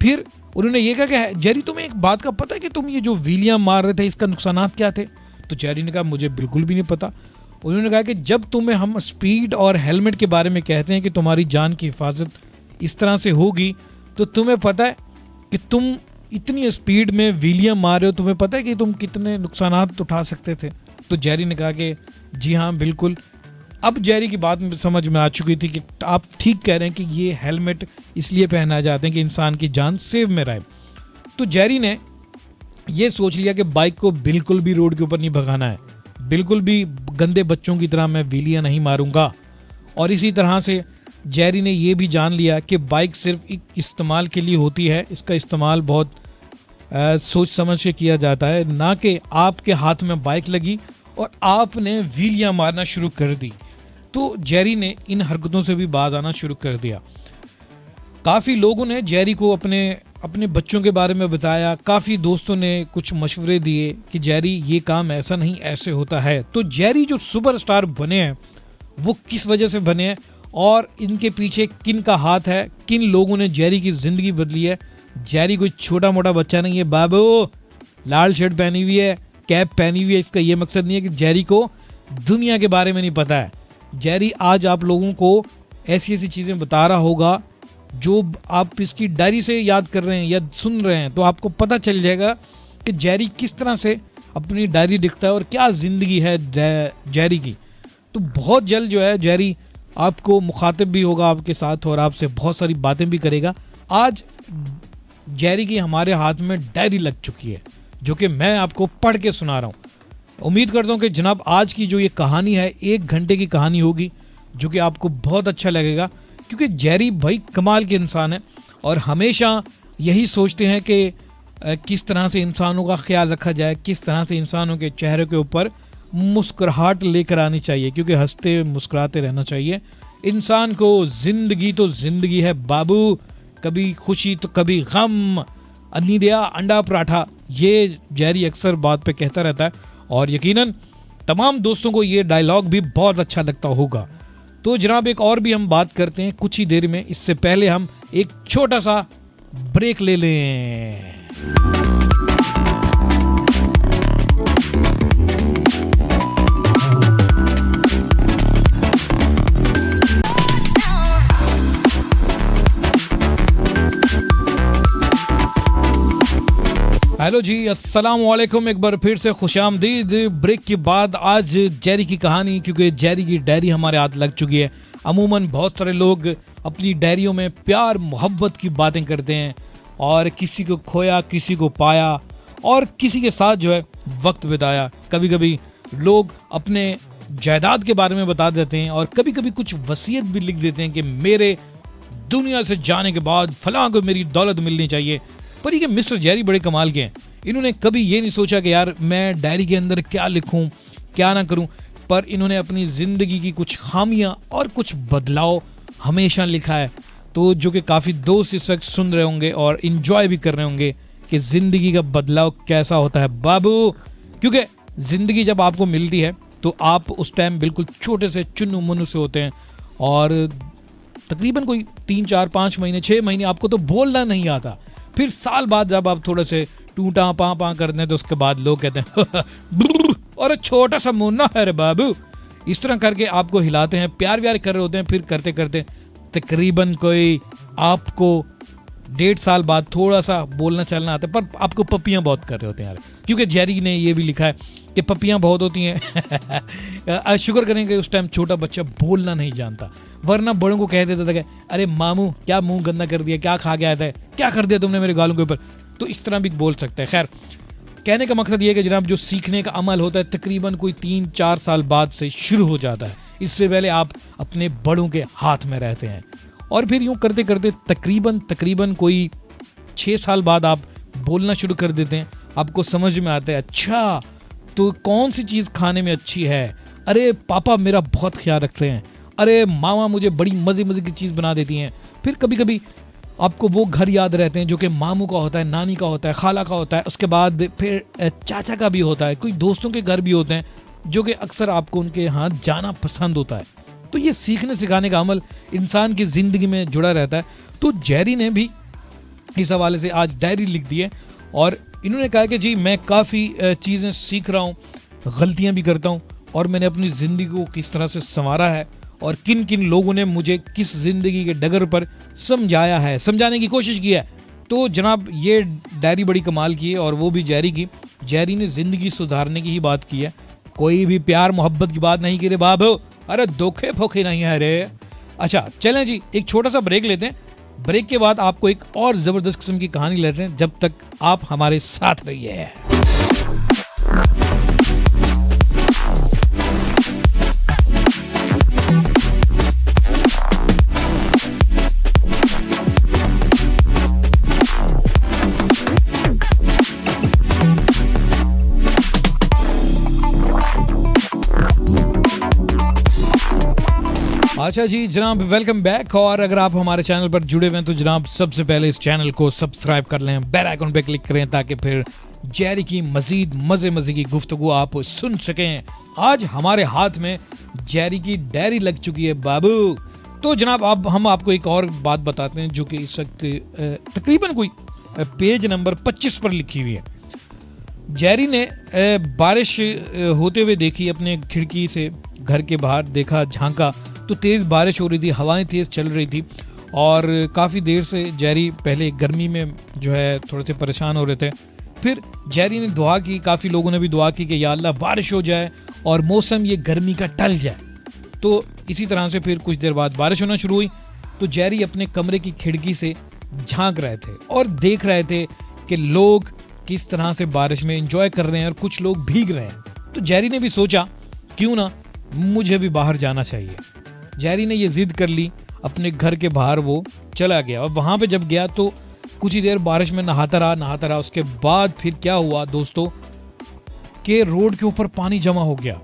फिर उन्होंने ये कहा कि जेरी तुम्हें एक बात का पता है कि तुम ये जो विलियम मार रहे थे इसका नुकसानात क्या थे। तो जेरी ने कहा मुझे बिल्कुल भी नहीं पता। उन्होंने कहा कि जब तुम्हें हम स्पीड और हेलमेट के बारे में कहते हैं कि तुम्हारी जान की हिफाजत इस तरह से होगी, तो तुम्हें पता है कि तुम इतनी स्पीड में विलियम मार रहे हो, तुम्हें पता है कि तुम कितने नुकसानात उठा सकते थे। तो जेरी ने कहा कि जी हाँ बिल्कुल। अब जेरी की बात में समझ में आ चुकी थी कि आप ठीक कह रहे हैं कि ये हेलमेट इसलिए पहनाए जाते हैं कि इंसान की जान सेव में रहे। तो जेरी ने ये सोच लिया कि बाइक को बिल्कुल भी रोड के ऊपर नहीं भगाना है, बिल्कुल भी गंदे बच्चों की तरह मैं व्हीलियां नहीं मारूंगा। और इसी तरह से जेरी ने ये भी जान लिया कि बाइक सिर्फ एक इस्तेमाल के लिए होती है, इसका इस्तेमाल बहुत सोच समझ के किया जाता है, ना कि आपके हाथ में बाइक लगी और आपने व्हीलियां मारना शुरू कर दी। तो जेरी ने इन हरकतों से भी बाज आना शुरू कर दिया। काफ़ी लोगों ने जेरी को अपने बच्चों के बारे में बताया, काफ़ी दोस्तों ने कुछ मशवरे दिए कि जेरी ये काम ऐसा नहीं ऐसे होता है। तो जेरी जो सुपरस्टार बने हैं वो किस वजह से बने हैं और इनके पीछे किन का हाथ है, किन लोगों ने जेरी की ज़िंदगी बदली है। जेरी कोई छोटा मोटा बच्चा नहीं है बाबू, लाल शर्ट पहनी हुई है, कैप पहनी हुई है। इसका ये मकसद नहीं है कि जेरी को दुनिया के बारे में नहीं पता है। जेरी आज आप लोगों को ऐसी ऐसी चीज़ें बता रहा होगा जो आप इसकी डायरी से याद कर रहे हैं या सुन रहे हैं, तो आपको पता चल जाएगा कि जेरी किस तरह से अपनी डायरी लिखता है और क्या ज़िंदगी है जेरी की। तो बहुत जल्द जो है जेरी आपको मुखातिब भी होगा आपके साथ और आपसे बहुत सारी बातें भी करेगा। आज जेरी की हमारे हाथ में डायरी लग चुकी है जो कि मैं आपको पढ़ के सुना रहा हूँ। उम्मीद करता हूँ कि जनाब आज की जो ये कहानी है 1 घंटे की कहानी होगी जो कि आपको बहुत अच्छा लगेगा, क्योंकि जेरी भाई कमाल के इंसान है और हमेशा यही सोचते हैं कि किस तरह से इंसानों का ख्याल रखा जाए, किस तरह से इंसानों के चेहरे के ऊपर मुस्कुराहट लेकर आनी चाहिए, क्योंकि हंसते मुस्कुराते रहना चाहिए इंसान को। ज़िंदगी तो ज़िंदगी है बाबू, कभी खुशी तो कभी गम, अन्नी दिया अंडा पराठा, ये जेरी अक्सर बात पे कहता रहता है और यकीनन तमाम दोस्तों को ये डायलॉग भी बहुत अच्छा लगता होगा। तो जनाब एक और भी हम बात करते हैं कुछ ही देर में, इससे पहले हम एक छोटा सा ब्रेक ले लें। हेलो जी, अस्सलाम वालेकुम, एक बार फिर से खुशामदीद। ब्रेक के बाद आज जेरी की कहानी, क्योंकि जेरी की डायरी हमारे हाथ लग चुकी है। अमूमन बहुत सारे लोग अपनी डायरियों में प्यार मोहब्बत की बातें करते हैं और किसी को खोया, किसी को पाया और किसी के साथ जो है वक्त बिताया। कभी कभी लोग अपने जायदाद के बारे में बता देते हैं और कभी कभी कुछ वसीयत भी लिख देते हैं कि मेरे दुनिया से जाने के बाद फलां को मेरी दौलत मिलनी चाहिए। पर ये मिस्टर जेरी बड़े कमाल के हैं। इन्होंने कभी ये नहीं सोचा कि यार मैं डायरी के अंदर क्या लिखूं क्या ना करूं। पर इन्होंने अपनी ज़िंदगी की कुछ खामियां और कुछ बदलाव हमेशा लिखा है। तो जो कि काफ़ी दोस्त इस वक्त सुन रहे होंगे और इन्जॉय भी कर रहे होंगे कि ज़िंदगी का बदलाव कैसा होता है बाबू। क्योंकि ज़िंदगी जब आपको मिलती है तो आप उस टाइम बिल्कुल छोटे से चुन्नू मुन्नू से होते हैं और तकरीबन कोई 3, 4, 5 महीने 6 महीने आपको तो बोलना नहीं आता। फिर साल बाद जब आप थोड़े से टूटा पाँ करते हैं तो उसके बाद लोग कहते हैं और छोटा सा मुन्ना है रे बाबू। इस तरह करके आपको हिलाते हैं, प्यार व्यार कर रहे होते हैं। फिर करते करते तकरीबन कोई आपको 1.5 साल बाद थोड़ा सा बोलना चलना आता है, पर आपको पपियां बहुत कर रहे होते हैं यार। क्योंकि जेरी ने ये भी लिखा है कि पपियां बहुत होती हैं। शुक्र करेंगे उस टाइम छोटा बच्चा बोलना नहीं जानता, वरना बड़ों को कह देता था कि अरे मामू क्या मुंह गंदा कर दिया, क्या खा गया था, क्या कर दिया तुमने मेरे गालों के ऊपर। तो इस तरह भी बोल सकता है। खैर, कहने का मकसद ये है कि जनाब जो सीखने का अमल होता है तकरीबन कोई 3-4 साल बाद से शुरू हो जाता है। इससे पहले आप अपने बड़ों के हाथ में रहते हैं और फिर यूं करते करते तकरीबन कोई 6 साल बाद आप बोलना शुरू कर देते हैं। आपको समझ में आता है अच्छा तो कौन सी चीज़ खाने में अच्छी है, अरे पापा मेरा बहुत ख्याल रखते हैं, अरे मामा मुझे बड़ी मज़े की चीज़ बना देती हैं। फिर कभी कभी आपको वो घर याद रहते हैं जो कि मामू का होता है, नानी का होता है, खाला का होता है, उसके बाद फिर चाचा का भी होता है, कोई दोस्तों के घर भी होते हैं जो कि अक्सर आपको उनके यहाँ जाना पसंद होता है। तो ये सीखने सिखाने का अमल इंसान की ज़िंदगी में जुड़ा रहता है। तो जेरी ने भी इस हवाले से आज डायरी लिख दी है और इन्होंने कहा कि जी मैं काफ़ी चीज़ें सीख रहा हूँ, गलतियाँ भी करता हूँ और मैंने अपनी ज़िंदगी को किस तरह से संवारा है और किन किन लोगों ने मुझे किस ज़िंदगी के डगर पर समझाया है, समझाने की कोशिश की है। तो जनाब ये डायरी बड़ी कमाल की है और वो भी जेरी की। जेरी ने ज़िंदगी सुधारने की ही बात की है, कोई भी प्यार मोहब्बत की बात नहीं की रे बाबू, अरे धोखे फोखे नहीं है रे। अच्छा चलें जी, एक छोटा सा ब्रेक लेते हैं। ब्रेक के बाद आपको एक और ज़बरदस्त किस्म की कहानी लेते हैं, जब तक आप हमारे साथ रहिए। अच्छा जी जनाब, वेलकम बैक। और अगर आप हमारे चैनल पर जुड़े हुए हैं तो जनाब सबसे पहले इस चैनल को सब्सक्राइब कर लें, बेल आइकन पे क्लिक करें ताकि फिर जेरी की मजीद मज़े की गुफ्तगू आप सुन सकें। आज हमारे हाथ में जेरी की डायरी लग चुकी है बाबू। तो जनाब अब हम आपको एक और बात बताते हैं जो कि इस वक्त तकरीबन कोई पेज नंबर 25 पर लिखी हुई है। जेरी ने बारिश होते हुए देखी, अपने खिड़की से घर के बाहर देखा, झांका तो तेज़ बारिश हो रही थी, हवाएं तेज़ चल रही थी और काफ़ी देर से जेरी पहले गर्मी में जो है थोड़े से परेशान हो रहे थे। फिर जेरी ने दुआ की, काफ़ी लोगों ने भी दुआ की कि या अल्लाह बारिश हो जाए और मौसम ये गर्मी का टल जाए। तो इसी तरह से फिर कुछ देर बाद बारिश होना शुरू हुई। तो जेरी अपने कमरे की खिड़की से झांक रहे थे और देख रहे थे कि लोग किस तरह से बारिश में एंजॉय कर रहे हैं और कुछ लोग भीग रहे हैं। तो जेरी ने भी सोचा क्यों ना मुझे भी बाहर जाना चाहिए। जेरी ने ये जिद कर ली, अपने घर के बाहर वो चला गया और वहाँ पे जब गया तो कुछ ही देर बारिश में नहाता रहा। उसके बाद फिर क्या हुआ दोस्तों कि रोड के ऊपर पानी जमा हो गया।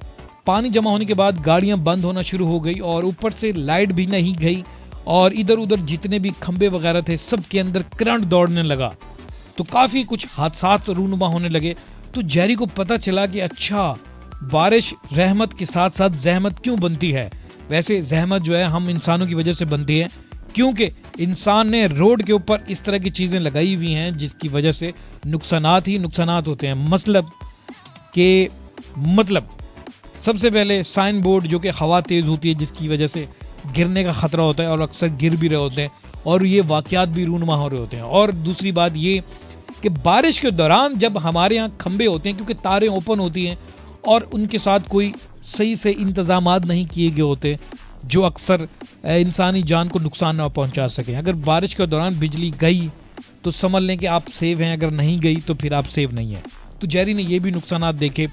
पानी जमा होने के बाद गाड़ियाँ बंद होना शुरू हो गई और ऊपर से लाइट भी नहीं गई और इधर उधर जितने भी खंबे वगैरह थे सब के अंदर करंट दौड़ने लगा। तो काफ़ी कुछ हादसा रूनुमा होने लगे। तो जेरी को पता चला कि अच्छा बारिश रहमत के साथ साथ जहमत क्यों बनती है। वैसे जहमत जो है हम इंसानों की वजह से बनती है, क्योंकि इंसान ने रोड के ऊपर इस तरह की चीज़ें लगाई हुई हैं जिसकी वजह से नुकसानात ही नुकसानात होते हैं। मतलब सबसे पहले साइन बोर्ड जो कि हवा तेज़ होती है जिसकी वजह से गिरने का ख़तरा होता है और अक्सर गिर भी रहे होते हैं और ये वाक़यात भी रूनुमा हो रहे होते हैं। और दूसरी बात ये कि बारिश के दौरान जब हमारे यहाँ खंबे होते हैं, क्योंकि तारें ओपन होती हैं और उनके साथ कोई सही से इंतज़ामात नहीं किए गए होते जो अक्सर इंसानी जान को नुकसान ना पहुंचा सकें। अगर बारिश के दौरान बिजली गई तो समझ लें कि आप सेव हैं, अगर नहीं गई तो फिर आप सेव नहीं हैं। तो जेरी ने ये भी नुकसानात देखे।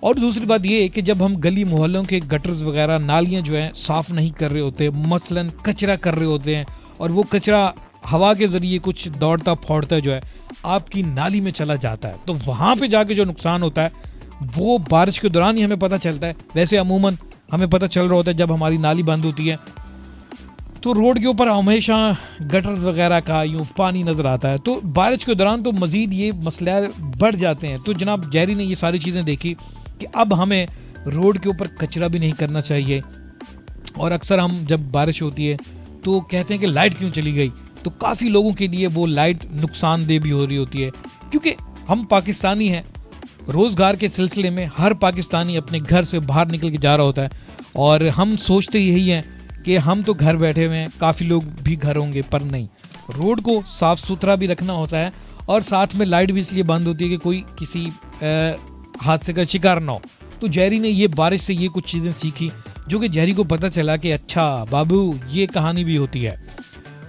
और दूसरी बात ये है कि जब हम गली मोहल्लों के गटर्स वगैरह नालियाँ जो हैं साफ़ नहीं कर रहे होते, मसलन कचरा कर रहे होते हैं और वो कचरा हवा के ज़रिए कुछ दौड़ता फौड़ता जो है आपकी नाली में चला जाता है, तो वहाँ पे जाके जो नुकसान होता है वो बारिश के दौरान ही हमें पता चलता है। वैसे अमूमन हमें पता चल रहा होता है जब हमारी नाली बंद होती है तो रोड के ऊपर हमेशा गटर्स वगैरह का यूँ पानी नज़र आता है। तो बारिश के दौरान तो मज़ीद ये मसला बढ़ जाते हैं। तो जनाब जेरी ने ये सारी चीज़ें देखी कि अब हमें रोड के ऊपर कचरा भी नहीं करना चाहिए। और अक्सर हम जब बारिश होती है तो कहते हैं कि लाइट क्यों चली गई, तो काफ़ी लोगों के लिए वो लाइट नुकसानदेह भी हो रही होती है, क्योंकि हम पाकिस्तानी हैं। रोज़गार के सिलसिले में हर पाकिस्तानी अपने घर से बाहर निकल के जा रहा होता है और हम सोचते यही हैं कि हम तो घर बैठे हुए हैं, काफ़ी लोग भी घर होंगे, पर नहीं, रोड को साफ़ सुथरा भी रखना होता है और साथ में लाइट भी इसलिए बंद होती है कि कोई किसी हादसे का शिकार ना हो। तो जेरी ने ये बारिश से ये कुछ चीज़ें सीखी जो कि जेरी को पता चला कि अच्छा बाबू ये कहानी भी होती है।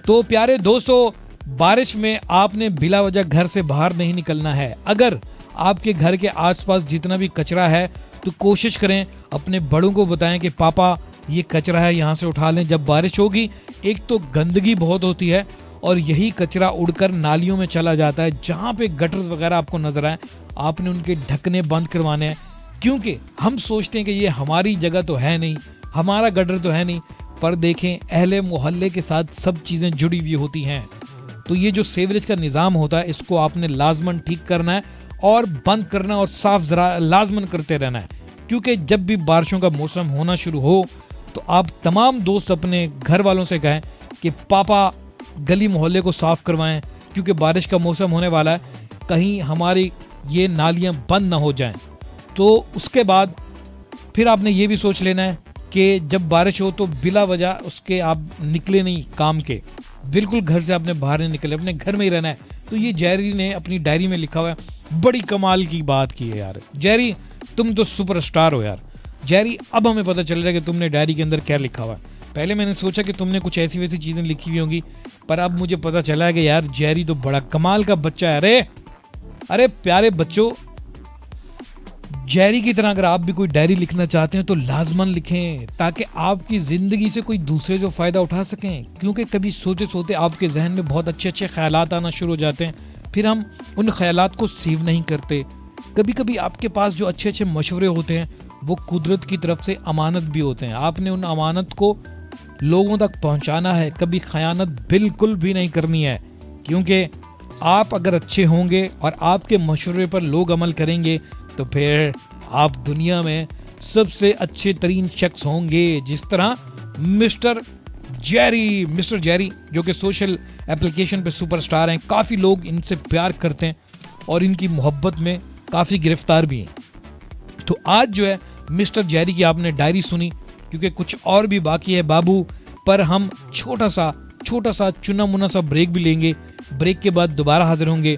तो प्यारे दोस्तों, बारिश में आपने बिला वजह घर से बाहर नहीं निकलना है। अगर आपके घर के आसपास जितना भी कचरा है तो कोशिश करें अपने बड़ों को बताएं कि पापा ये कचरा है, यहाँ से उठा लें। जब बारिश होगी एक तो गंदगी बहुत होती है और यही कचरा उड़कर नालियों में चला जाता है। जहाँ पे गटर्स वगैरह आपको नजर आए आपने उनके ढकने बंद करवाने हैं, क्योंकि हम सोचते हैं कि ये हमारी जगह तो है नहीं, हमारा गटर तो है नहीं, पर देखें अहले मोहल्ले के साथ सब चीज़ें जुड़ी हुई होती हैं। तो ये जो सीवरेज का निज़ाम होता है इसको आपने लाजमन ठीक करना है और बंद करना और साफ लाजमन करते रहना है, क्योंकि जब भी बारिशों का मौसम होना शुरू हो तो आप तमाम दोस्त अपने घर वालों से कहें कि पापा गली मोहल्ले को साफ करवाएं, क्योंकि बारिश का मौसम होने वाला है, कहीं हमारी ये नालियां बंद ना हो जाएं। तो उसके बाद फिर आपने ये भी सोच लेना है कि जब बारिश हो तो बिला वजह उसके आप निकले नहीं काम के, बिल्कुल घर से आपने बाहर नहीं निकले, अपने घर में ही रहना है। तो ये जेरी ने अपनी डायरी में लिखा हुआ है। बड़ी कमाल की बात की है यार जेरी, तुम तो सुपरस्टार हो यार। जेरी, अब हमें पता चल रहा है कि तुमने डायरी के अंदर क्या लिखा हुआ है। पहले मैंने सोचा कि तुमने कुछ ऐसी वैसी चीज़ें लिखी हुई होंगी, पर अब मुझे पता चला है कि यार जेरी तो बड़ा कमाल का बच्चा है। अरे प्यारे बच्चों, जेरी की तरह अगर आप भी कोई डायरी लिखना चाहते हैं तो लाजमन लिखें, ताकि आपकी ज़िंदगी से कोई दूसरे जो फ़ायदा उठा सकें। क्योंकि कभी सोते सोते आपके जहन में बहुत अच्छे अच्छे ख्यालात आना शुरू हो जाते हैं, फिर हम उन ख्यालात को सेव नहीं करते। कभी कभी आपके पास जो अच्छे अच्छे मशवरे होते हैं वो कुदरत की तरफ से अमानत भी होते हैं। आपने उन अमानत को लोगों तक पहुंचाना है, कभी खयानत बिल्कुल भी नहीं करनी है, क्योंकि आप अगर अच्छे होंगे और आपके मशवरे पर लोग अमल करेंगे तो फिर आप दुनिया में सबसे अच्छे तरीन शख्स होंगे। जिस तरह मिस्टर जेरी जो कि सोशल एप्लीकेशन पे सुपरस्टार हैं, काफ़ी लोग इनसे प्यार करते हैं और इनकी मोहब्बत में काफ़ी गिरफ्तार भी हैं। तो आज जो है मिस्टर जेरी की आपने डायरी सुनी, क्योंकि कुछ और भी बाकी है बाबू, पर हम छोटा सा चुना मुना सा ब्रेक भी लेंगे। ब्रेक के बाद दोबारा हाजिर होंगे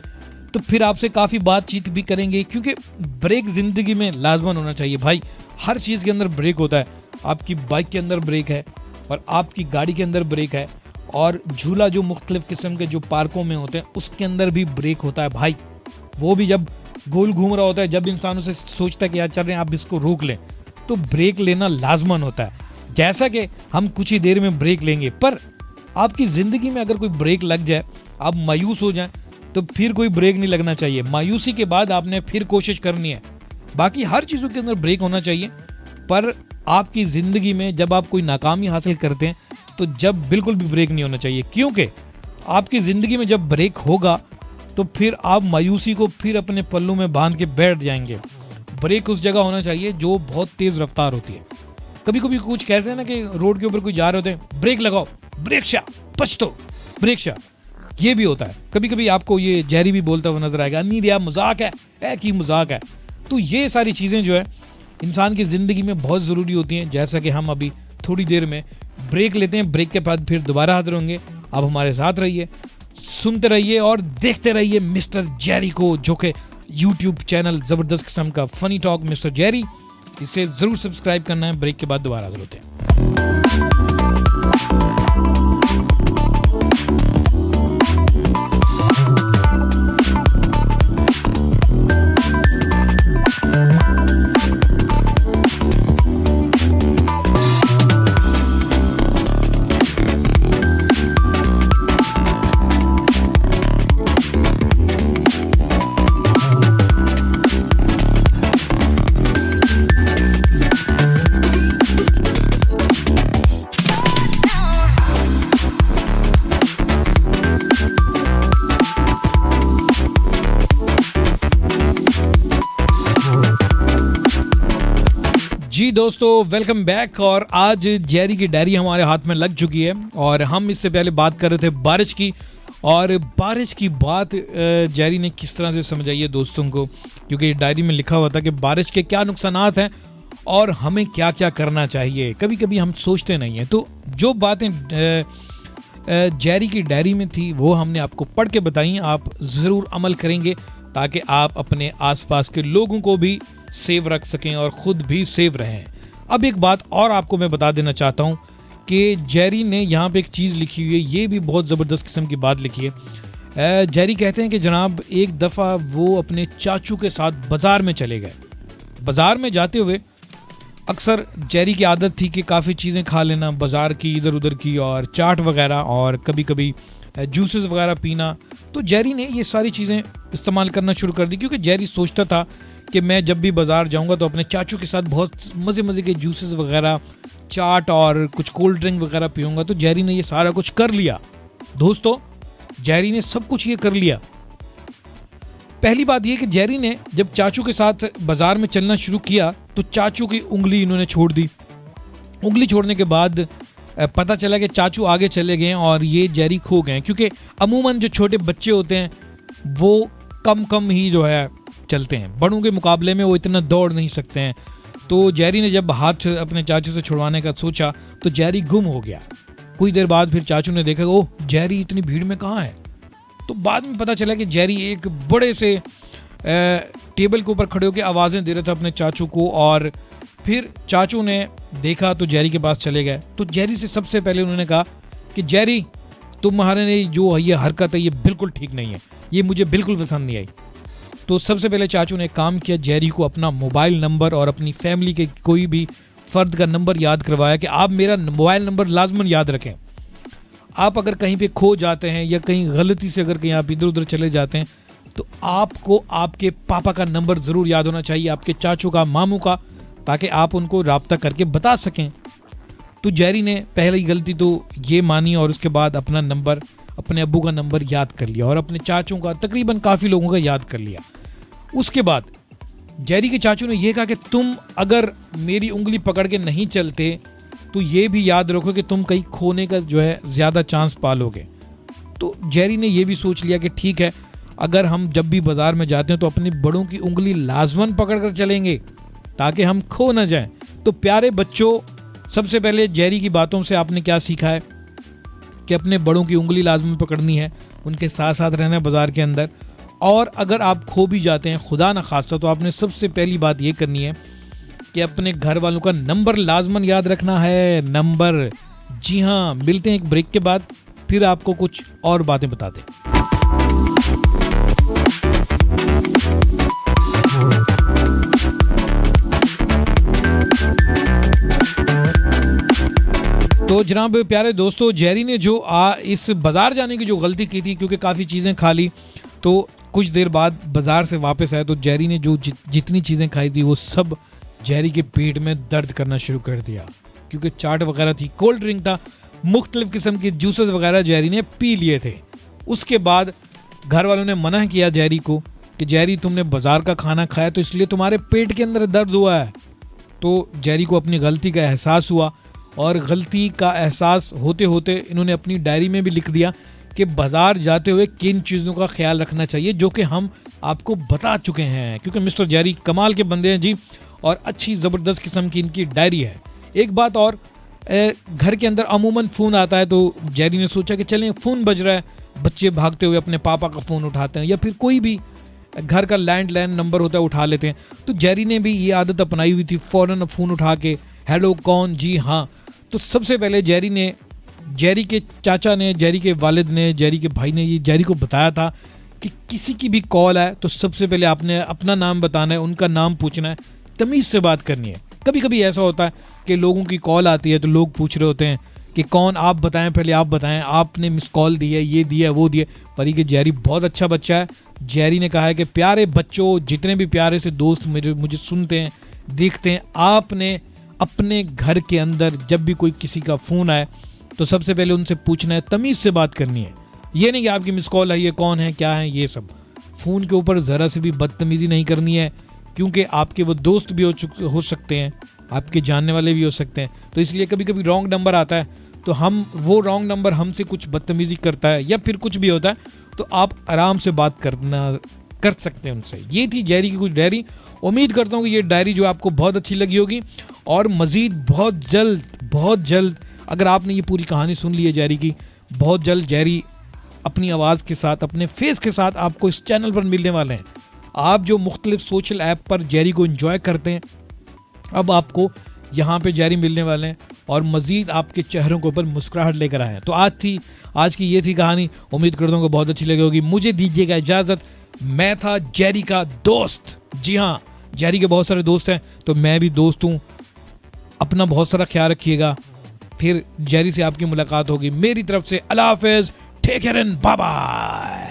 तो फिर आपसे काफ़ी बातचीत भी करेंगे, क्योंकि ब्रेक ज़िंदगी में लाजमन होना चाहिए भाई। हर चीज़ के अंदर ब्रेक होता है। आपकी बाइक के अंदर ब्रेक है और आपकी गाड़ी के अंदर ब्रेक है, और झूला जो मुख्तलिफ किस्म के जो पार्कों में होते हैं उसके अंदर भी ब्रेक होता है भाई। वो भी जब गोल घूम रहा होता है, जब इंसान उसे सोचता है कि यार चल रहे हैं आप इसको रोक लें, तो ब्रेक लेना लाजमन होता है। जैसा कि हम कुछ ही देर में ब्रेक लेंगे, पर आपकी ज़िंदगी में अगर कोई ब्रेक लग जाए, आप मायूस हो जाएं, तो फिर कोई ब्रेक नहीं लगना चाहिए। मायूसी के बाद आपने फिर कोशिश करनी है। बाकी हर चीज़ों के अंदर ब्रेक होना चाहिए, पर आपकी ज़िंदगी में जब आप कोई नाकामी हासिल करते हैं तो जब बिल्कुल भी ब्रेक नहीं होना चाहिए, क्योंकि आपकी ज़िंदगी में जब ब्रेक होगा तो फिर आप मायूसी को फिर अपने पल्लू में बांध के बैठ जाएंगे। ब्रेक उस जगह होना चाहिए जो बहुत तेज़ रफ्तार होती है। कभी कभी कुछ कहते हैं ना कि रोड के ऊपर कोई जा रहे होते हैं, ब्रेक लगाओ, ब्रेक शा पछतो, ब्रेक शा, ये भी होता है। कभी कभी आपको ये जेरी भी बोलता हुआ नजर आएगा, नहीं दिया मजाक है कि मजाक है। तो ये सारी चीज़ें जो है इंसान की ज़िंदगी में बहुत ज़रूरी होती हैं। जैसा कि हम अभी थोड़ी देर में ब्रेक लेते हैं, ब्रेक के बाद फिर दोबारा हाजिर होंगे। आप हमारे साथ रहिए, सुनते रहिए और देखते रहिए मिस्टर जेरी को, जो कि यूट्यूब चैनल ज़बरदस्त किस्म का फ़नी टॉक मिस्टर जेरी, इसे ज़रूर सब्सक्राइब करना है। ब्रेक के बाद दोबारा हाजिर होते हैं। जी दोस्तों, वेलकम बैक। और आज जेरी की डायरी हमारे हाथ में लग चुकी है और हम इससे पहले बात कर रहे थे बारिश की। और बारिश की बात जेरी ने किस तरह से समझाई है दोस्तों को, क्योंकि डायरी में लिखा हुआ था कि बारिश के क्या नुकसानात हैं और हमें क्या क्या करना चाहिए। कभी कभी हम सोचते नहीं हैं, तो जो बातें जेरी की डायरी में थी वो हमने आपको पढ़ के बताई। आप ज़रूर अमल करेंगे ताकि आप अपने आसपास के लोगों को भी सेव रख सकें और ख़ुद भी सेव रहें। अब एक बात और आपको मैं बता देना चाहता हूँ कि जेरी ने यहाँ पे एक चीज़ लिखी हुई है, ये भी बहुत ज़बरदस्त किस्म की बात लिखी है। जेरी कहते हैं कि जनाब एक दफ़ा वो अपने चाचू के साथ बाज़ार में चले गए। बाज़ार में जाते हुए अक्सर जेरी की आदत थी कि काफ़ी चीज़ें खा लेना बाज़ार की, इधर उधर की, और चाट वगैरह, और कभी कभी जूसेस वगैरह पीना। तो जेरी ने ये सारी चीज़ें इस्तेमाल करना शुरू कर दी, क्योंकि जेरी सोचता था कि मैं जब भी बाज़ार जाऊंगा तो अपने चाचू के साथ बहुत मज़े मज़े के जूसेस वगैरह, चाट और कुछ कोल्ड ड्रिंक वगैरह पीऊँगा। तो जेरी ने ये सारा कुछ कर लिया दोस्तों, जेरी ने सब कुछ ये कर लिया। पहली बात ये कि जेरी ने जब चाचू के साथ बाज़ार में चलना शुरू किया तो चाचू की उंगली इन्होंने छोड़ दी। उंगली छोड़ने के बाद पता चला कि चाचू आगे चले गए और ये जेरी खो गए, क्योंकि अमूमन जो छोटे बच्चे होते हैं वो कम ही जो है चलते हैं, बड़ों के मुकाबले में वो इतना दौड़ नहीं सकते हैं। तो जेरी ने जब हाथ अपने चाचू से छुड़वाने का सोचा तो जेरी गुम हो गया। कुछ देर बाद फिर चाचू ने देखा, ओह जेरी इतनी भीड़ में कहाँ है। तो बाद में पता चला कि जेरी एक बड़े से टेबल के ऊपर खड़े होकर आवाज़ें दे रहे थे अपने चाचू को, और फिर चाचू ने देखा तो जेरी के पास चले गए। तो जेरी से सबसे पहले उन्होंने कहा कि जेरी, तुम्हारे ने जो ये हरकत है ये बिल्कुल ठीक नहीं है, ये मुझे बिल्कुल पसंद नहीं आई। तो सबसे पहले चाचू ने काम किया, जेरी को अपना मोबाइल नंबर और अपनी फैमिली के कोई भी फ़र्द का नंबर याद करवाया कि आप मेरा मोबाइल नंबर लाजमन याद रखें। आप अगर कहीं पे खो जाते हैं या कहीं गलती से अगर कहीं आप इधर उधर चले जाते हैं तो आपको आपके पापा का नंबर ज़रूर याद होना चाहिए, आपके चाचू का, मामू का, ताकि आप उनको राब्ता करके बता सकें। तो जेरी ने पहली गलती तो ये मानी और उसके बाद अपना नंबर, अपने अब्बू का नंबर याद कर लिया और अपने चाचू का, तकरीबन काफ़ी लोगों का याद कर लिया। उसके बाद जेरी के चाचू ने यह कहा कि तुम अगर मेरी उंगली पकड़ के नहीं चलते तो ये भी याद रखो कि तुम कहीं खोने का जो है ज़्यादा चांस पालोगे। तो जेरी ने यह भी सोच लिया कि ठीक है, अगर हम जब भी बाज़ार में जाते हैं तो अपने बड़ों की उंगली लाजमन पकड़ कर चलेंगे ताकि हम खो ना जाएं। तो प्यारे बच्चों, सबसे पहले जेरी की बातों से आपने क्या सीखा है कि अपने बड़ों की उंगली लाजमन पकड़नी है, उनके साथ साथ रहना है बाज़ार के अंदर। और अगर आप खो भी जाते हैं खुदा न खास्ता, तो आपने सबसे पहली बात ये करनी है कि अपने घर वालों का नंबर लाजमन याद रखना है, नंबर। जी हाँ, मिलते हैं एक ब्रेक के बाद, फिर आपको कुछ और बातें बताते हैं। तो जनाब प्यारे दोस्तों, जेरी ने जो इस बाज़ार जाने की जो गलती की थी, क्योंकि काफ़ी चीज़ें खा ली, तो कुछ देर बाद बाज़ार से वापस आए तो जेरी ने जो जितनी चीज़ें खाई थी वो सब जेरी के पेट में दर्द करना शुरू कर दिया, क्योंकि चाट वगैरह थी, कोल्ड ड्रिंक था, मुख्तलिफ किस्म के जूसेस वगैरह जेरी ने पी लिए थे। उसके बाद घर वालों ने मना किया जेरी को कि जेरी, तुमने बाज़ार का खाना खाया तो इसलिए तुम्हारे पेट के अंदर दर्द हुआ है। तो जेरी को अपनी गलती का एहसास हुआ और गलती का एहसास होते होते इन्होंने अपनी डायरी में भी लिख दिया कि बाज़ार जाते हुए किन चीज़ों का ख्याल रखना चाहिए, जो कि हम आपको बता चुके हैं, क्योंकि मिस्टर जेरी कमाल के बंदे हैं जी, और अच्छी ज़बरदस्त किस्म की इनकी डायरी है। एक बात और, घर के अंदर अमूमन फ़ोन आता है तो जेरी ने सोचा कि चलें, फ़ोन बज रहा है, बच्चे भागते हुए अपने पापा का फ़ोन उठाते हैं या फिर कोई भी घर का लैंडलाइन नंबर होता है उठा लेते हैं। तो जेरी ने भी ये आदत अपनाई हुई थी, फ़ौरन फ़ोन उठा के, हेलो कौन, जी हाँ। तो सबसे पहले जेरी के चाचा ने, जेरी के वालिद ने, जेरी के भाई ने ये जेरी को बताया था कि किसी की भी कॉल आए तो सबसे पहले आपने अपना नाम बताना है, उनका नाम पूछना है, तमीज़ से बात करनी है। कभी कभी ऐसा होता है कि लोगों की कॉल आती है तो लोग पूछ रहे होते हैं कि कौन, आप बताएं, पहले आप बताएं, आपने मिस कॉल दी है, ये दिया वो दिया। पर ये जेरी बहुत अच्छा बच्चा है। जेरी ने कहा है कि प्यारे बच्चों, जितने भी प्यारे से दोस्त मुझे सुनते हैं, देखते हैं, आपने अपने घर के अंदर जब भी कोई किसी का फ़ोन आए तो सबसे पहले उनसे पूछना है, तमीज़ से बात करनी है। ये नहीं कि आपकी मिस कॉल आई है, कौन है, क्या है, ये सब। फ़ोन के ऊपर ज़रा से भी बदतमीज़ी नहीं करनी है, क्योंकि आपके वो दोस्त भी हो सकते हैं, आपके जानने वाले भी हो सकते हैं। तो इसलिए कभी कभी रॉन्ग नंबर आता है, तो वो रॉन्ग नंबर हमसे कुछ बदतमीजी करता है या फिर कुछ भी होता है, तो आप आराम से बात कर सकते हैं उनसे। ये थी जेरी की कुछ डायरी। उम्मीद करता हूँ कि ये डायरी जो आपको बहुत अच्छी लगी होगी, और मज़ीद बहुत जल्द अगर आपने ये पूरी कहानी सुन ली है जेरी की, बहुत जल्द जेरी अपनी आवाज़ के साथ, अपने फेस के साथ आपको इस चैनल पर मिलने वाले हैं। आप जो मुख्तलिफ सोशल ऐप पर जेरी को एंजॉय करते हैं, अब आपको यहाँ पे जेरी मिलने वाले हैं और मज़ीद आपके चेहरों के ऊपर मुस्कुराहट लेकर आए हैं। तो आज की ये थी कहानी। उम्मीद करता हूँ कि बहुत अच्छी लगी होगी। मुझे दीजिएगा इजाज़त। मैं था जेरी का दोस्त। जी हाँ, जेरी के बहुत सारे दोस्त हैं, तो मैं भी दोस्त हूँ। अपना बहुत सारा ख्याल रखिएगा। फिर जेरी से आपकी मुलाकात होगी। मेरी तरफ से अल्लाह हाफ़िज़, take care and bye bye.